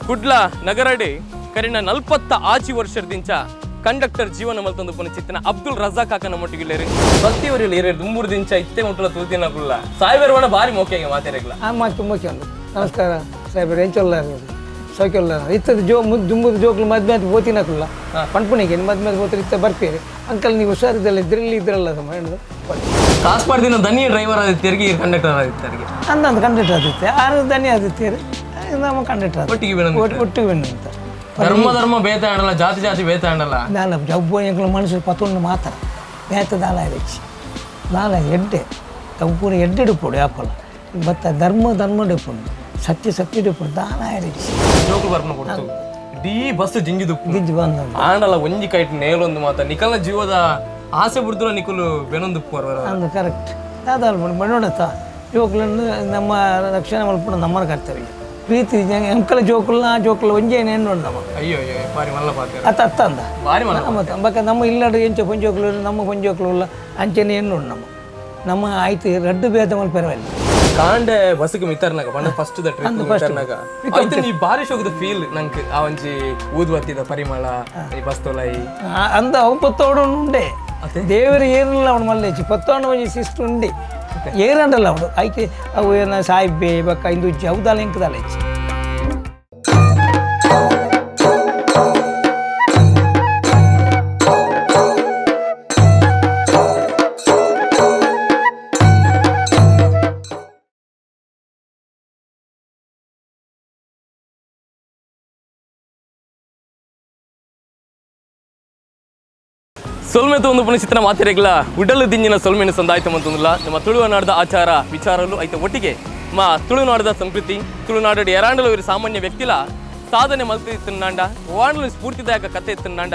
ಕುಡ್ಲ ನಗರಡೆ ಕರಿನ 40 ಆಚಿ ವರ್ಷದಿಂದ ಕಂಡಕ್ಟರ್ ಜೀವನ ಮಲ್ತೊಂದು ಪುನ ಚಿತ್ತನ ಅಬ್ದುಲ್ ರಜಾಕ್ ಕಾಕನ ಮೊಟ್ಟಿಗಿಲ್ಲೇರಿ ಭಕ್ತಿಯವರಲ್ಲಿ ಏರಿ ದುಂಬೂರು ದಿಂಚ ಇತ್ತೆ ಮುಟ್ಟಲ ತೂತಿನಕುಲ್ಲ ಸಾಯಿಬರ್ವಣ ಬಾರಿ ಮೋಕೆಗೆ ಮಾತಾಡಲ್ಲ ಮಾತು ಮುಖ್ಯ ನಮಸ್ಕಾರ ಸಾಹೇಬರು ಏನ್ ಚೊಲ್ಲಾರ ಸೌಖ್ಯಲ್ಲ ಇತ್ತದ ದುಂಬುದು ಜೋಕ್ಲು ಮದ್ವೆ ಅಂತ ಬೋತಿನಕುಲ್ಲ ಪಣ್ಪುಣಿಗೆ ಮದ್ವೆ ಬೋತ್ರಿ ಇತ್ತ ಬರ್ಪೇರಿ ಅಂಕಲ್ ನೀವು ಹುಷಾರಿದ್ದಲ್ಲ ಇದ್ರಲ್ಲ ಹೇಳಿದ್ರು ಕಾಸ್ಪಾಡ್ದಿನ ದನಿ ಡ್ರೈವರ್ ಆದಿತ್ಯರಿಗೆ ಕಂಡಕ್ಟರ್ ಆದಿತ್ಯರಿಗೆ ಅಂದಂದು ಕಂಡಕ್ಟರ್ ಆದಿತ್ಯ ಆರು ದನಿ ಆದಿತ್ಯರು ನಮ್ಮ ಕಂಡಕ್ಟರ್ ಒಟ್ಟಿಗೆ ಬೆಣ್ಣು ಅಂತ ಧರ್ಮ ಬೇತ ಆಡಲ್ಲ ಜಾತಿ ಬೇತ ಆಡಲ್ಲ ದಾಲ ಜಬ್ಬು ಎಂಕ್ಲ ಮನುಷ್ಯರು ಪತ್ತೊಂದು ಮಾತಾಡ ಬೇತ ದಾಲ ಹೆಚ್ಚಿ ದಾಲ ಎಡ್ಡೆ ತಪ್ಪೂರ ಎಡ್ಡೆ ಪೊಡು ಯಾಪಲ್ಲ ಬತ್ತ ಧರ್ಮ ಡೆಪುಂಡು ಸತ್ಯ ಡೆಪುಡು ದಾಲ ಹೆಚ್ಚಿ ಜೋಕು ಬರ್ನ ಕೊಡ್ತು ಇಡೀ ಬಸ್ ಜಿಂಜಿದು ಬಂದ ಆಂಡಲ್ಲ ಒಂಜಿ ಕೈಟ್ ನೇಲೊಂದು ಮಾತ ನಿಕಲ್ನ ಜೀವದ ಆಸೆ ಬಿಡ್ತು ನಿಕಲು ಬೆನೊಂದು ಅಂದು ಕರೆಕ್ಟ್ ದಾದಾಲ್ ಬಣ್ಣೋಡತ್ತ ಜೋಕ್ಲನ್ನು ನಮ್ಮ ರಕ್ಷಣೆ ಮಲ್ಪುಣ ನಮ್ಮ ಕರ್ತವ್ಯ ಪ್ರೀತಿ ಅಂಕಲ ಜೋಕುಲ್ಲ ಒಂಜೇನು ಹೆಣ್ಣು ನಮ್ಮ ಅಯ್ಯೋ ಬಾರಿ ಮಲ್ಲ ಅತ್ತ ಅಂದ ಬಾರಿ ಮಲ್ಲ ಮತ್ತೆ ಬಕ್ಕ ನಮ್ಮ ಇಲ್ಲಡು ಎಂಚ ಪೊಂಜೋಕ್ಲು ನಮ್ಮ ಪೊಂಜೋಕ್ಲು ಇಲ್ಲ ಅಂಚೆನೆ ಹೆಣ್ಣು ನಮ್ಮ ಆಯ್ತು ರಡ್ಡು ಭೇದ ಮಲ್ಪೆರವಲ್ಲಿ ಕಾಂಡೆ ಬಸ್ಗೆ ಮಿತ್ತರ್ನಾಗ ಬಂದ ಫಸ್ಟ್ ದ ಟ್ರಿಪ್ ಮಿತ್ತರ್ನಾಗ ಆಯ್ತು ನೀ ಬಾರಿ ಶೋಕದ ಫೀಲ್ ನಂಗೆ ಆ ಒಂಜಿ ಊದುವತ್ತಿದ ಪರಿಮಳ ಈ ಬಸ್ ತೊಲೈ ಅಂದ ಅವು ಪತ್ತೋಡು ಉಂಡೆ ದೇವರು ಏನಿಲ್ಲ ಅವನು ಮಲ್ಲೇಚಿ ಪತ್ತೋಣ ಒಂಜಿ ಸಿಸ್ಟರ್ ಉಂಡೆ ಏರಂಡಲ್ಲ ಅವಳು ಆಯ್ಕೆ ಅವು ಏನ ಸಾಯಿಬೆ ಬಕ್ಕ ಇಂದು ಜೌದಾಲ ಎಂಕದಾಲ ಹೆಚ್ಚಿ ಸೊಲ್ಮೆ ಒಂದು ಪುನಃ ಚಿತ್ರ ಮಾತಿರಗಿಲ್ಲ ಉಡಲು ದಿಂಜಿನ ಸೊಲ್ಮೆನ ಸಂದಾಯ್ತು ಅಂತಂದಿಲ್ಲ ನಮ್ಮ ತುಳುನಾಡದ ಆಚಾರ ವಿಚಾರಗಳು ಐತೆ ಒಟ್ಟಿಗೆ ತುಳುನಾಡದ ಸಂಸ್ಕೃತಿ ತುಳುನಾಡು ಎರಾಂಡಲು ಇವರು ಸಾಮಾನ್ಯ ವ್ಯಕ್ತಿಲ ಸಾಧನೆ ಮಲ್ತಿ ತಿನ್ನಾಂಡ ವಾಂಡಲು ಸ್ಫೂರ್ತಿದಾಯಕ ಕಥೆ ತಿನ್ನಾಂಡ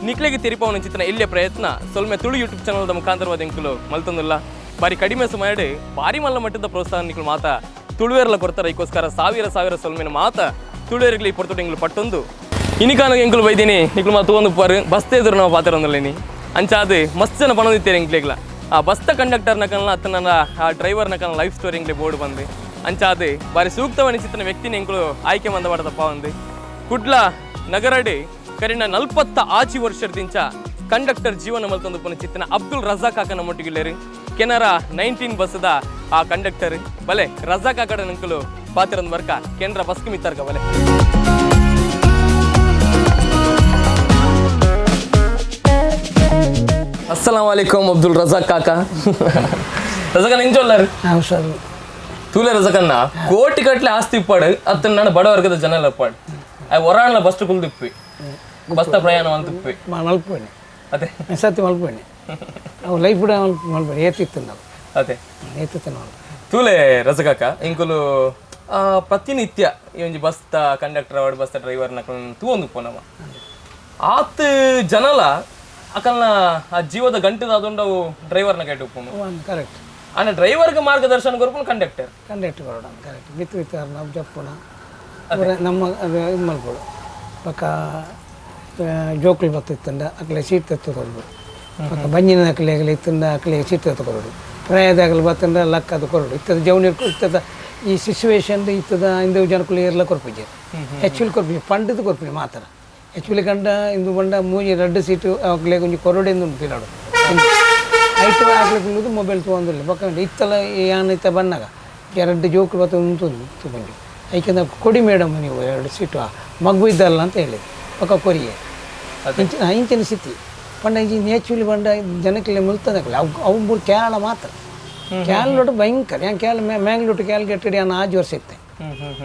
ನಿಕ್ಲೆಗೆ ತಿರುಪವನ ಚಿತ್ರ ಇಲ್ಲೇ ಪ್ರಯತ್ನ ಸೊಲ್ಮೆ ತುಳು ಯೂಟ್ಯೂಬ್ ಚಾನಲ್ದ ಮುಖಾಂತರವಾದ ಎಂಕುಲು ಮಲ್ತಂದಿಲ್ಲ ಬಾರಿ ಕಡಿಮೆ ಸಮಯ ಬಾರಿ ಮಲ್ಲ ಮಟ್ಟದ ಪ್ರೋತ್ಸಾಹ ನಿಕ್ಲು ಮಾತ ತುಳುವೇರ್ಲ ಕೊಡ್ತಾರೆ ಇದಕ್ಕೋಸ್ಕರ ಸಾವಿರ ಸೊಲ್ಮೆನ ಮಾತ ತುಳುವೇರಿಗೆ ಪೊರ್ತೊಟ್ಟು ಪಟ್ಟೊಂದು ಇನಿಕಾನ ಎಂಕುಲು ಬೈದೀನಿ ನಿಕ್ಲು ಮಾತು ಒಂದು ಪಾರು ಬಸ್ತೆ ಎದುರು ನಾವು ಪಾತಿರೊಂದಿಲ್ಲೇನಿ ಅಂಚಾದು ಮಸ್ತ್ ಜನ ಪಣದಿತ್ತೇನೆ ಎಂಕ್ಲೆಗ್ಲ ಆ ಬಸ್ತ ಕಂಡಕ್ಟರ್ನ ಕನ್ನಲ ಅತ್ತನ ಆ ಡ್ರೈವರ್ನ ಕನ್ನಲ ಲೈಫ್ ಸ್ಟೋರಿ ಎಂಕ್ಲೆ ಬೋರ್ಡ್ ಬಂದು ಅಂಚಾದು ಬಾರಿ ಸೂಕ್ತವನಿಚಿತ್ತಿನ ವ್ಯಕ್ತಿನ ಎಂಕುಲು ಆಯ್ಕೆ ಮಂದವಾಡದಪ್ಪ ಒಂದು ಕುಡ್ಲ ನಗರಡೆ ಕರಿನ 40 ಆಚಿ ವರ್ಷದಿಂದ ಕಂಡಕ್ಟರ್ ಜೀವನ ಮಲ್ತೊಂದು ಪುನಃ ಚಿತ್ತಿನ ಅಬ್ದುಲ್ ರಜಾಕ್ ಕಾಕನ ಮೊಟ್ಟಿಗಿಲ್ಲೇರಿ ಕೆನರಾ 19 ಬಸ್ದ ಆ ಕಂಡಕ್ಟರ್ ಬಲೆ ರಜಾಕ್ ಕಾಕಡ ಎಂಕುಲು ಪಾತಿರೊಂದು ವರ್ಕ ಕೆನರಾ ಬಸ್ಗೆ ಮಿತ್ತರ್ಕ ಬಲೆ अस्सलाम वालेकुम अब्दुल रज़ाक काका रज़ाक निंचोल्लार ಅವಸರ तूले रज़ाकन्ना कोटि कट्ले आस्ति इप्पाडु अत्तन नान बड वर्गद जनल इप्पाडु आ वराणल बस्ट कुल दिप्पि बस्त प्रयाण ಅಂತ ಇಪ್ಪಿ ಮಲ್ಪನೆ ಅದೇ ಸತ್ಯ ಮಲ್ಪನೆ ಅವು ಲೈಫ್ ಕೂಡ ಮಲ್ಪನೆ ಏತಿತ್ತು ನಾವು ಅದೇ ಏತಿತ್ತು ನಾವು तूले रज़ाक काका ಇಂಕುಲು ಪ್ರತಿನಿತ್ಯ ಈ ಒಂದು ಬಸ್ತ ಕಂಡಕ್ಟರ್ ಅವಡ್ ಬಸ್ತ ಡ್ರೈವರ್ ನಕನ್ ತೂಂದು ಪೋನವ ಆತ್ ಜನಲ ಅಕಲ್ನ ಆ ಜೀವದ ಗಂಟೆದಾದೊಂಡವು ಡ್ರೈವರ್ನ ಕೈಟ್ ಉಪ್ಪು ಕರೆಕ್ಟ್ ಆನೆ ಡ್ರೈವರ್ಗೆ ಮಾರ್ಗದರ್ಶನ ಕೊರ್ಪುನು ಕಂಡಕ್ಟರ್ ಕೊರೋಣ ಕರೆಕ್ಟ್ ಬಿತ್ತು ನಾವು ಜಪ್ಪುಣ ನಮ್ಮ ಇದು ಮಲ್ಪಡು ಪಕ್ಕ ಜೋಕ್ಲು ಬತ್ತಿತ್ತಂಡ ಅಕ್ಲೆ ಸೀಟ್ ತೆತ್ತುಕೊಡು ಪಕ್ಕ ಬಂಜಿನ ಅಕ್ಲೆ ಇತ್ತಂಡ ಅಕ್ಲೆ ಸೀಟ್ ತೆತ್ತುಕೊಡು ಪ್ರಯಾದಾಗಲು ಬತ್ತಂಡ ಲಕ್ ಅದು ಕೊರಡು ಇತ್ತದ ಜವನಿ ಇತ್ತದ ಈ ಸಿಚುವೇಶನ್ ಇತ್ತದ ಇಂದು ಜನಕ್ಕೂ ಏರ್ಲ ಕೊರ್ಪಿಜೆ ಆ್ಯಕ್ಚುಲಿ ಕೊರ್ಪಿಜೆ ಪಂಡದು ಕೊರ್ಪಿಜೆ ಮಾತ್ರ ಆ್ಯಕ್ಚುಲಿ ಕಂಡ ಇಂದು ಬಂಡ ಮೂಜಿ 2 ಸೀಟು ಆಗ್ಲೇ ಕೊಂಚ ಕೊರಡೆಂದು ಉಂಟಿನಾಡು ಐಟು ಆಗ್ಲಿಕ್ಕೆ ಮೊಬೈಲ್ ತೊಗೊಂದಿಲ್ಲ ಬಕ್ಕ ಇತ್ತಲ್ಲ ಯಾನ ಇತ್ತ ಬಂದಾಗ 2 ಜೋಕ್ಲು ಬತ್ತ ಉಂಟುಂದು ತೊಗೊಂಡು ಯಾಕೆಂದ್ರೆ ಕೊಡಿ ಮೇಡಮ್ ನೀವು 2 ಸೀಟು ಮಗು ಇದ್ದಲ್ಲ ಅಂತ ಹೇಳಿದ್ರು ಪಕ್ಕ ಕೊರಿಯೆ ಇಂಚಿನ ಸ್ಥಿತಿ ಪಂಡ ಇಂಚಿ ನೇಚುಲಿ ಬಂಡ ಜನಕ್ಕೆ ಮುಲ್ತದಲ್ಲ ಅವು ಕೇರಳ ಮಾತ್ರ ಕೇರಳೋಟು ಭಯಂಕರ ಯಾನ್ ಕೇರಳ ಮ್ಯಾಂಗ್ಳೂಟು ಕ್ಯಾಲ್ಗೆಟ್ಟಡಿ ನಾನು 5 ವರ್ಷ ಇತ್ತೆ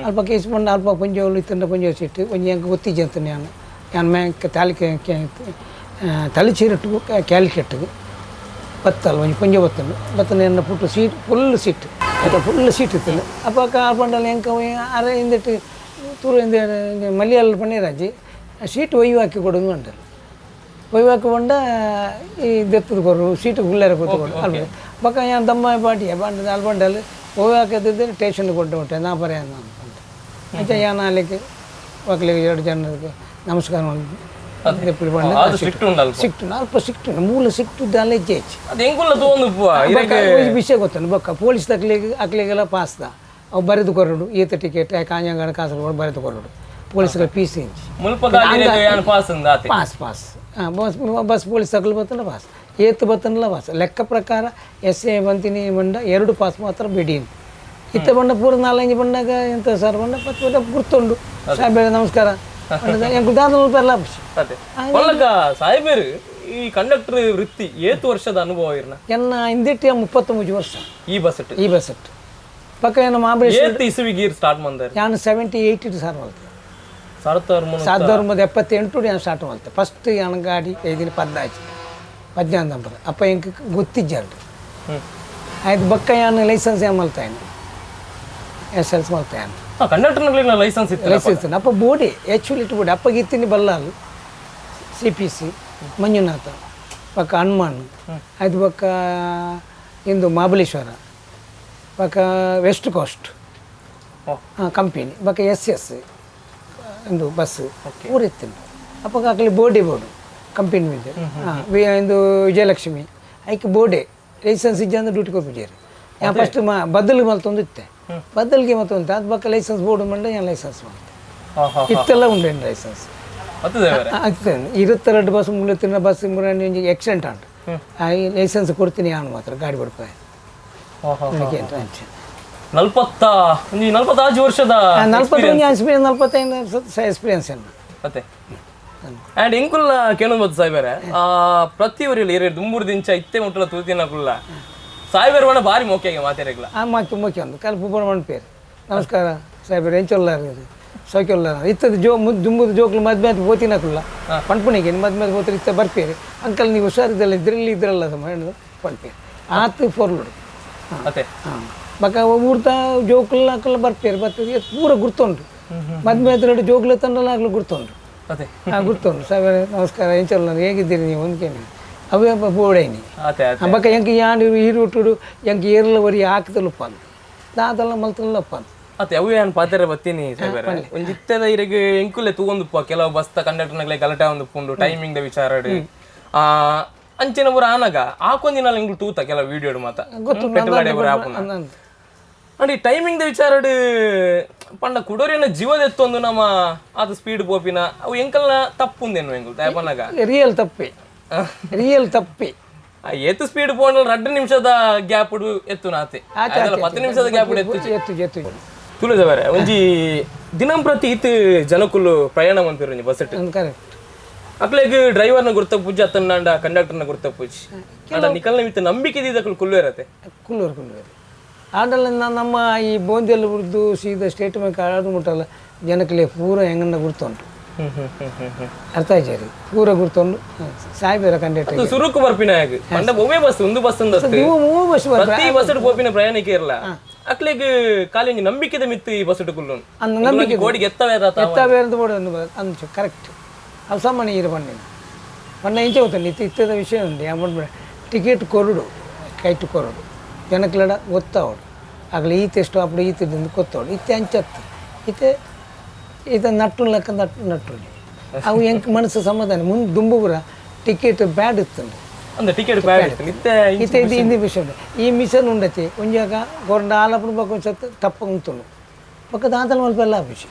ಅಲ್ಪ ಕೇಸ್ ಬಂಡ ಅಲ್ಪ ಪಂಜೋಳು ಇತ್ತಂಡ ಪಂಜ ಸೀಟು ಒಂಜಿ ಹೆಂಗೆ ಗೊತ್ತಿಜ್ಜೆ ಅಂತ ನಾನು ಮ್ಯಾಂಗ್ ತಲೆ ಚೀರಟ್ಟು ಕ್ಯಾಲ್ಕೆಟ್ಟು ಬತ್ತಲ್ಲ ಒಂಜಿ ಪಂಜ ಬತ್ತಲ್ಲ ಬತ್ತನ ಎನ್ನ ಪುಟ್ಟು ಸೀಟ್ ಫುಲ್ ಸೀಟ್ ಇತ್ತಲ್ಲ ಅಪ್ಪ ಕಾರ್ಬಂಡಲ್ಲ ಹೆಂಗೆ ಅರೆ ಹಿಂದಿಟ್ಟು ತೂರು ಹಿಂದೆ ಮಲಯಾಳ ಪನ್ನೀರಾಜಿ ಸೀಟ್ ಒಯ್ಯು ಹಾಕಿ ಕೊಡೋದು ಅಂಟಲ್ಲ ಒಯ್ಯು ಹಾಕಿ ಬಂಡ ಈ ದೆತ್ತದ ಕೊರು ಸೀಟು ಗುಲ್ಲಾರ ಕೂತ್ಕೊಂಡು ಅಲ್ವ ಬಕ್ಕ ಯಾನ್ ದಮ್ಮ ಪಾಟಿಯ ಬಂಡ ಅಲ್ಲಿ ಬಂಡಲ್ಲಿ ಒಯ್ಯು ಹಾಕಿದ್ದೆ ಸ್ಟೇಷನ್ಗೆ ಕೊಟ್ಟು ನಾ ಬರೆಯ ಅಂತ ಅಂಚೆ ಯಾನ ಅಲ್ಲಿಗೆ ಮಕ್ಕಳಿಗೆ 2 ಜನರಿಗೆ ನಮಸ್ಕಾರ ಮಾಡಿ ಅಲ್ಪ ಸಿಕ್ಟು ಮೂಲ ಸಿಕ್ಟು ಅಲ್ಲೇ ಚೇಚ್ ವಿಷಯ ಗೊತ್ತಾನೆ ಬಕ್ಕ ಪೊಲೀಸ್ ಅಕ್ಲಿಗೆಲ್ಲ ಪಾಸ್ದ ಅವು ಬರೆದು ಕೊರಡು ಈತ ಟಿಕೆಟ್ ಕಾಂಜಂಗಡ ಕಾಸರಗೋಡು ಬರೆದು ಕೊರಡು ಪೊಲೀಸರ ಪಿ ಸಿ ಮುಲ್ಪ ಗಾಡಿ ಪಾಸ್ ಅಂದಾತೆ ಪಾಸ್ ಪಾಸ್ ಬಸ್ ಪೊಲೀಸ್ ತಗೊಳ್ಳಿ ಬತ್ತಂದ್ರೆ ಪಾಸ್ ಏತ್ ಬತ್ತನಲ್ಲ ಪಾಸ್ ಲೆಕ್ಕ ಪ್ರಕಾರ ಎಸ್ ಎ ಬಂತೀನಿ ಬಂಡ 2 ಪಾಸ್ ಮಾತ್ರ ಬಿಡೀನಿ ಇತ್ತ ಬಂಡ ಪೂರ 4-5 ಬಂಡಾಗ ಎಂತ ಸರ್ ಬಂಡ ಪತ್ತು ಗುರ್ತುಂಡು ಸಾಹೇಬ್ ನಮಸ್ಕಾರ ಎಂಕು ದಾದ ಎಲ್ಲ ಸಾಹೇಬರು ಈ ಕಂಡಕ್ಟರ್ ವೃತ್ತಿ ಏತು ವರ್ಷದ ಅನುಭವ ಇರ್ನ ಎನ್ನ ಹಿಂದಿಟ್ಟಿಯ 33 ವರ್ಷ ಈ ಬಸ್ ಪಕ್ಕ ಏನು ಏತು ಇಸುವಿ ಗೀರ್ ಸ್ಟಾರ್ಟ್ ಮಾಡಿದಾರೆ ನಾನು 78 ಸಾರ್ ಮಾಡ್ತೆ 1978 ನಾನು ಸ್ಟಾರ್ಟ್ ಮಾಡ್ತೆ ಫಸ್ಟ್ ನನ್ನ ಗಾಡಿ 18 ನಂಬರ್ ಅಪ್ಪ ಎಂಕ ಗೊತ್ತಿಜ್ಜಾರು ಆಯ್ತು ಬಕ್ಕ ನಾನು ಲೈಸೆನ್ಸ್ ಏನು ಮಾಡ್ತಾಯಿನಿ SLS ಮಾಡ್ತಾಯಿನಿ ಕಂಡಕ್ಟರ್ ಲೈಸೆನ್ಸ್ ಲೈಸೆನ್ಸ್ ಅಪ್ಪ ಬೋಡಿ ಆ್ಯಕ್ಚುಲಿ ಇಟ್ಟು ಬೋಡಿ ಅಪ್ಪಗೆ ಇತ್ತಿನಿ ಬಲ್ಲಾಲು CPC ಮಂಜುನಾಥ ಪಕ್ಕ ಹನುಮಾನ್ ಆಯ್ತು ಪಕ್ಕ ಇಂದು ಮಹಾಬಲೇಶ್ವರ ಪಕ್ಕ ವೆಸ್ಟ್ ಕೋಸ್ಟ್ ಕಂಪನಿ ಪಕ್ಕ SS ಒಂದು ಬಸ್ ಊರಿತ್ತು ಅಪ್ಪ ಹಾಕಲಿ ಬೋರ್ಡು ಕಂಪನಿ ಮೇಲೆ ಇಂದು ವಿಜಯಲಕ್ಷ್ಮಿ ಐಕೆ ಬೋರ್ಡೆ ಲೈಸೆನ್ಸ್ ಇಜ್ಜಂದ್ರೆ ಡ್ಯೂಟಿ ಕೊಡ್ಬಿಟ್ಟಿರಿ ಯಾ ಫಸ್ಟ್ ಬದಲಿಗೆ ಮಲ್ತೊಂದು ಇತ್ತೆ ಬದಲಿಗೆ ಮತ್ತೊಂದು ಅದು ಪಕ್ಕ ಲೈಸೆನ್ಸ್ ಬೋರ್ಡು ಮಂಡೆ ನಾನು ಲೈಸೆನ್ಸ್ ಮಾಡ್ತೆ ಇತ್ತೆಲ್ಲ ಉಂಡೇನು ಲೈಸೆನ್ಸ್ ಆಗ್ತದೆ 22 ಬಸ್ 33 ಬಸ್ ಆಕ್ಸಿಡೆಂಟ್ ಉಂಟು ಲೈಸೆನ್ಸ್ ಕೊಡ್ತೀನಿ ನಾನು ಮಾತ್ರ ಗಾಡಿ ಬಿಡ್ಪಾಯ 45 ವರ್ಷದ 45 ಎಕ್ಸ್ಪೀರಿಯನ್ಸ್ ಮತ್ತೆ ಆ್ಯಂಡ್ ಎಂಕುಲ್ಲ ಕೇಳೋದು ಸಾಯ್ಬೇರೆ ಪ್ರತಿಯೊರಿಯಲ್ಲಿ ಏರಿ ದುಂಬೂರು ದಿಂಚ ಇತ್ತೆ ಮುಟ್ಟಲ ತೂತಿನಕುಲ್ಲ ಸಾಯ್ಬೇರೆ ಬಣ್ಣ ಭಾರಿ ಮೋಕೆಗೆ ಮಾತಾಡಿಲ್ಲ ಮೋಕೆ ಒಂದು ಕಲ್ಪ ಬಣ್ಣ ಪೇರು ನಮಸ್ಕಾರ ಸಾಯ್ಬೇರೆ ಎಂಚೊಲ್ಲ ಸೌಕ್ಯಲ್ಲ ಇತ್ತದ ದುಂಬುದು ಜೋಕ್ಲು ಮದ್ಮೆ ಓತಿನಕುಲ್ಲ ಪಣ್ಪಣಿಗೆ ಮದ್ಮೆ ಓತಿ ಇತ್ತ ಬರ್ಪೇರಿ ಅಂಕಲ್ ನೀವು ಹುಷಾರಿದ್ದಲ್ಲ ಇದ್ರಲ್ಲ ಹೇಳಿದ್ರು ಪಣ್ಪೇರಿ ಆತು 4 ಲೋಡ್ ಬಕ್ಕ ಊರ್ತ ಜೋಕ್ಲ ಹಾಕಲ್ಲ ಬರ್ಪೇರಿ ಬರ್ತದೆ ಪೂರ ಗುರ್ತುಂಟು ಮದ್ಮೆ ಹತ್ರ ಜೋಕ್ಲ ತಂಡಲ್ಲ ಆಗ್ಲು ಗುರ್ತುಂಟು ಗುರ್ತುಂಟು ಸಾಯ್ಬೇರೆ ನಮಸ್ಕಾರ ಎಂಚಲ್ಲ ಹೇಗಿದ್ದೀರಿ ನೀವು ಅಂದ್ಕೇನಿ ಅವೇ ಬೋಡೈನಿ ಬಕ್ಕ ಎಂಕ ಯಾನು ಈರುಟುಡು ಎಂಕ ಏರ್ಲವರಿ ಹಾಕಿದಲ್ಲಪ್ಪ ಅಂತ ದಾದಲ್ಲ ಮಲ್ತಲ್ಲಪ್ಪ ಅಂತ ಅತ್ತೆ ಅವು ಏನು ಪಾತ್ರೆ ಬತ್ತೀನಿ ಸಾಯ್ಬೇರೆ ಒಂದು ಇತ್ತದ ಇರಗೆ ಎಂಕುಲೆ ತಗೊಂದುಪ್ಪ ಕೆಲವು ಬಸ್ತ ಕಂಡಕ್ಟರ್ನಾಗಲೇ ಗಲಾಟೆ ಒಂದು ಪುಂಡು ಟೈಮಿಂಗ್ ವಿಚಾರಡು ಅಂಚಿನ ಬರ ಆನಾಗ ಹಾಕೊಂದಿನ ಎಂಗ್ಳು ತೂತ ಕೆಲವು ವಿಡಿಯೋ ಮಾತ ಅಂಡ್ ಈ ಟೈಮಿಂಗ್ ವಿಚಾರಡು ಪಂಡ ಕುಡೋರಿನ ಜೀವದ ಎತ್ತೊಂದು ನಮ್ಮ ಅದು ಸ್ಪೀಡ್ ಪೋಪಿನ ಅವು ಎಂಕಲ್ನ ತಪ್ಪುಂದೇನು ಎಂಗ್ಳು ತಪ್ಪನಾಗ ರಿಯಲ್ ತಪ್ಪಿ ಎತ್ತು ಸ್ಪೀಡ್ ಪೋಂಡ್ 2 ನಿಮಿಷದ ಗ್ಯಾಪ್ ಎತ್ತು ನಾತೆ 10 ನಿಮಿಷದ ಗ್ಯಾಪ್ ಎತ್ತು ತುಳಿದವರೆ ಒಂಜಿ ದಿನಂಪ್ರತಿ ಇತ್ತು ಜನಕ್ಕುಲು ಪ್ರಯಾಣ ಮಂತಿರು ಬಸ್ ಅಕ್ಲೆಗ್ ಡ್ರೈವರ್ನ ಗುರ್ತಪ್ಪುಜಿ ಅತ್ತಂಡ ಕಂಡಕ್ಟರ್ನ ಗುರ್ತಪ್ಪುಜಿ ಅಂಡ ನಿಕಲ್ನ ಮಿತ್ತ ನಂಬಿಕೆ ಇದಕ್ಕಲು ಕುಲ್ಲು ಇರತ್ತೆ ಕುಲ್ಲೂರು ಆಡಲ್ಲ ನಮ್ಮ ಈ ಬೋಂದಿಯಲ್ಲಿ ಬಿಡ್ದು ಸೀದಾ ಸ್ಟೇಟ್ ಮೇಲೆ ಆಡೋದು ಮುಟ್ಟಲ್ಲ ಜನಕ್ಕೆ ಪೂರ ಹೆಂಗನ್ನ ಗುರ್ತುಂಟು ಅರ್ಥ ಆಯ್ತು ಪೂರ ಗುರ್ತುಂಡು ಸಾಯ್ಬೇರ ಕಂಡಕ್ಟರ್ ಸುರುಕು ಬರ್ಪಿನಾಗ ಪಂಡ ಒಮ್ಮೆ ಬಸ್ ಒಂದು ಬಸ್ ಪ್ರತಿ ಬಸ್ ಪೋಪಿನ ಪ್ರಯಾಣಿಕ ಇರಲ್ಲ ಅಕ್ಲೆಗ್ ಕಾಲಿಂಗ್ ನಂಬಿಕೆದ ಮಿತ್ತು ಈ ಬಸ್ ಕುಲ್ಲು ನಂಬಿಕೆ ಗೋಡಿಗೆ ಎತ್ತವೇ ಅಂತ ಕರೆಕ್ಟ್ ಅವು ಸಾಮಾನ್ಯ ಇರು ಪಣ್ಣ ಇಂಚೆ ಹೋಗ್ತಾನೆ ಇತ್ತದ ವಿಷಯ ಉಂಟು ಯಾವ ಟಿಕೆಟ್ ಕೊರಡು ಕೈಟ್ ಕೊರಡು ಜನಕ್ಲಡ ಗೊತ್ತಾವಡು ಆಗಲಿ ಈತೆಷ್ಟು ಅప్పుడు ಈತದಿಂದ ಗೊತ್ತಾವಡು ಇತ್ತೆ ಅಂಚತ್ತು ಇತ್ತೆ ನಟ್ಟು ಲೆಕ್ಕ ನಟ್ಟು ಅವು ಎಂಕ್ ಮನಸ್ಸು ಸಮಾಧಾನ ಮುಂದೆ ದುಂಬುಗುರ ಟಿಕೆಟ್ ಬ್ಯಾಡ್ ಇತ್ತಂಡು ಇತ್ತೆ ಇದು ಹಿಂದಿ ವಿಷಯ ಉಂಟು ಈ ಮಿಷನ್ ಉಂಡತಿ ಒಂಜಾಗ ಗೊರಡ ಆಲಪನ ಬಗ್ಗೆ ಒಂದು ಸತ್ತು ತಪ್ಪ ಉಂಟುಂಡು ಪಕ್ಕ ದಾಂತಲ ಮಲ್ಪ ಎಲ್ಲ ವಿಷಯ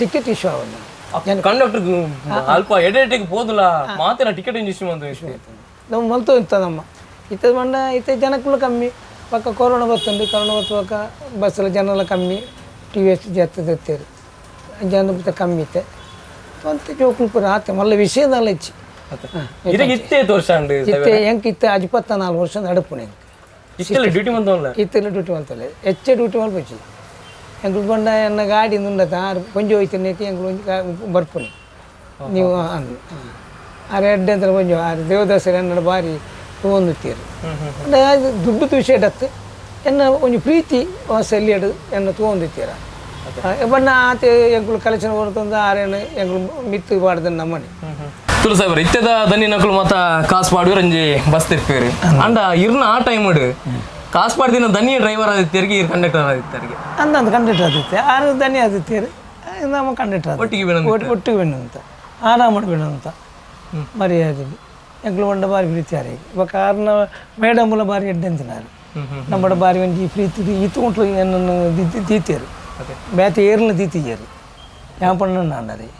ಟಿಕೆಟ್ ಇಶ್ಯೂ ಅವನು ಕಂಡಕ್ಟರ್ ಅಲ್ಪ ಎಡೆಟಿಗೆ ಹೋದಲ್ಲ ಮಾತಿನ ಟಿಕೆಟ್ ಇಶ್ಯೂ ನಾವು ಮಲ್ತು ಇಂತ ನಮ್ಮ ಇತ್ತ ಬಂಡ ಇತ್ತ ಜನಕ್ಕೂ ಕಮ್ಮಿ ಪಕ್ಕ ಕೊರೋನಾ ಬರ್ತಂದು ಕೊರೋನಾ ಬರ್ತುವಾಗ ಬಸ್ಸಲ್ಲಿ ಜನ ಕಮ್ಮಿ TVS ಜತ್ತದತ್ತೇರು ಜನ ಕಮ್ಮಿ ಇತ್ತೆ ಅಂತ ಜೋಕ್ಲು ಪುರ ಆತ ಮಲ್ಲ ವಿಷಯದಲ್ಲ ಇಚ್ಚಿ ಇತ್ತೆ ಎಂಕ್ ಇತ್ತೆ 24 ವರ್ಷ ನಡುಪುಣ ಇತ್ತೆಲ್ಲ ಡ್ಯೂಟಿ ಮಾಡ್ತಲ್ಲ ಹೆಚ್ಚೆ ಡ್ಯೂಟಿ ಮಾಡ್ಬೇಕು ಎಂಗ್ಳು ಬಂಡ ಎನ್ನ ಗಾಡಿ ನುಂಡತ ಕೊಂಚ ಹೋಯ್ತನೇತಿ ಎಂಗ್ಳು ಬರ್ಪುನಿ ನೀವು ಅರೆಡ್ಡೆ ಅಂತ ಕೊಂಚ ದೇವದಾಸರು ಎನ್ನ ಬಾರಿ ತೊಗೊಂಡುತ್ತೀರು ದುಡ್ಡು ವಿಷಯಡತ್ತು ಎನ್ನ ಒಂದು ಪ್ರೀತಿ ಸೆಲ್ಲಿಯಡು ಎನ್ನ ತೊಗೊಂಡುತ್ತೀರ ಬಣ್ಣ ಆತ ಎಂಗ್ಳು ಕಲೆಕ್ಷನ್ ಕೊಡ್ತಂದ ಆರೇನು ಎಂಗ್ಳು ಮಿತ್ತು ಬಾಡ್ದ ನಮ್ಮನೆ ತುಳಸಾಬ್ರ ಇತ್ತದ ದನ್ನಿನಕ್ಳು ಮಾತ ಕಾಸು ಮಾಡುವ ರಂಜಿ ಬಸ್ ತಿರ್ಪೇರಿ ಅಂಡ ಇರ್ನ ಆ ಟೈಮ್ ಕಾಸು ಮಾಡ್ದಿನ ದನಿ ಡ್ರೈವರ್ ಆದಿತ್ಯರಿಗೆ ಕಂಡಕ್ಟರ್ ಆದಿತ್ಯರಿಗೆ ಅಂದಂದು ಕಂಡಕ್ಟರ್ ಆದಿತ್ಯ ಆರು ದನಿ ಆದಿತ್ಯರು ನಮ್ಮ ಕಂಡಕ್ಟರ್ ಒಟ್ಟಿಗೆ ಬೆಣ್ಣು ಅಂತ ಆರಾಮ ಬೆಣ್ಣು ಅಂತ ಮರ್ಯಾದಲ್ಲಿ ಎಂಕ್ಳು ಬಂಡ ಬಾರಿ ಪ್ರೀತಿಯಾರಿ ಇವಾಗ ಕಾರಣ ಮೇಡಮ್ಲ ಬಾರಿ ಎಡ್ಡೆ ಅಂತಿನಾರು ನಮ್ಮ ಬಾರಿ ಒಂಜಿ ಪ್ರೀತಿ ಈತು ಉಂಟು ಏನನ್ನು ತೀತಿಯರು ಬೇತೆ ಏರ್ಲ ದೀತಿಜರು ಯಾವ ಪಣ್ಣ ನಾಡರಿ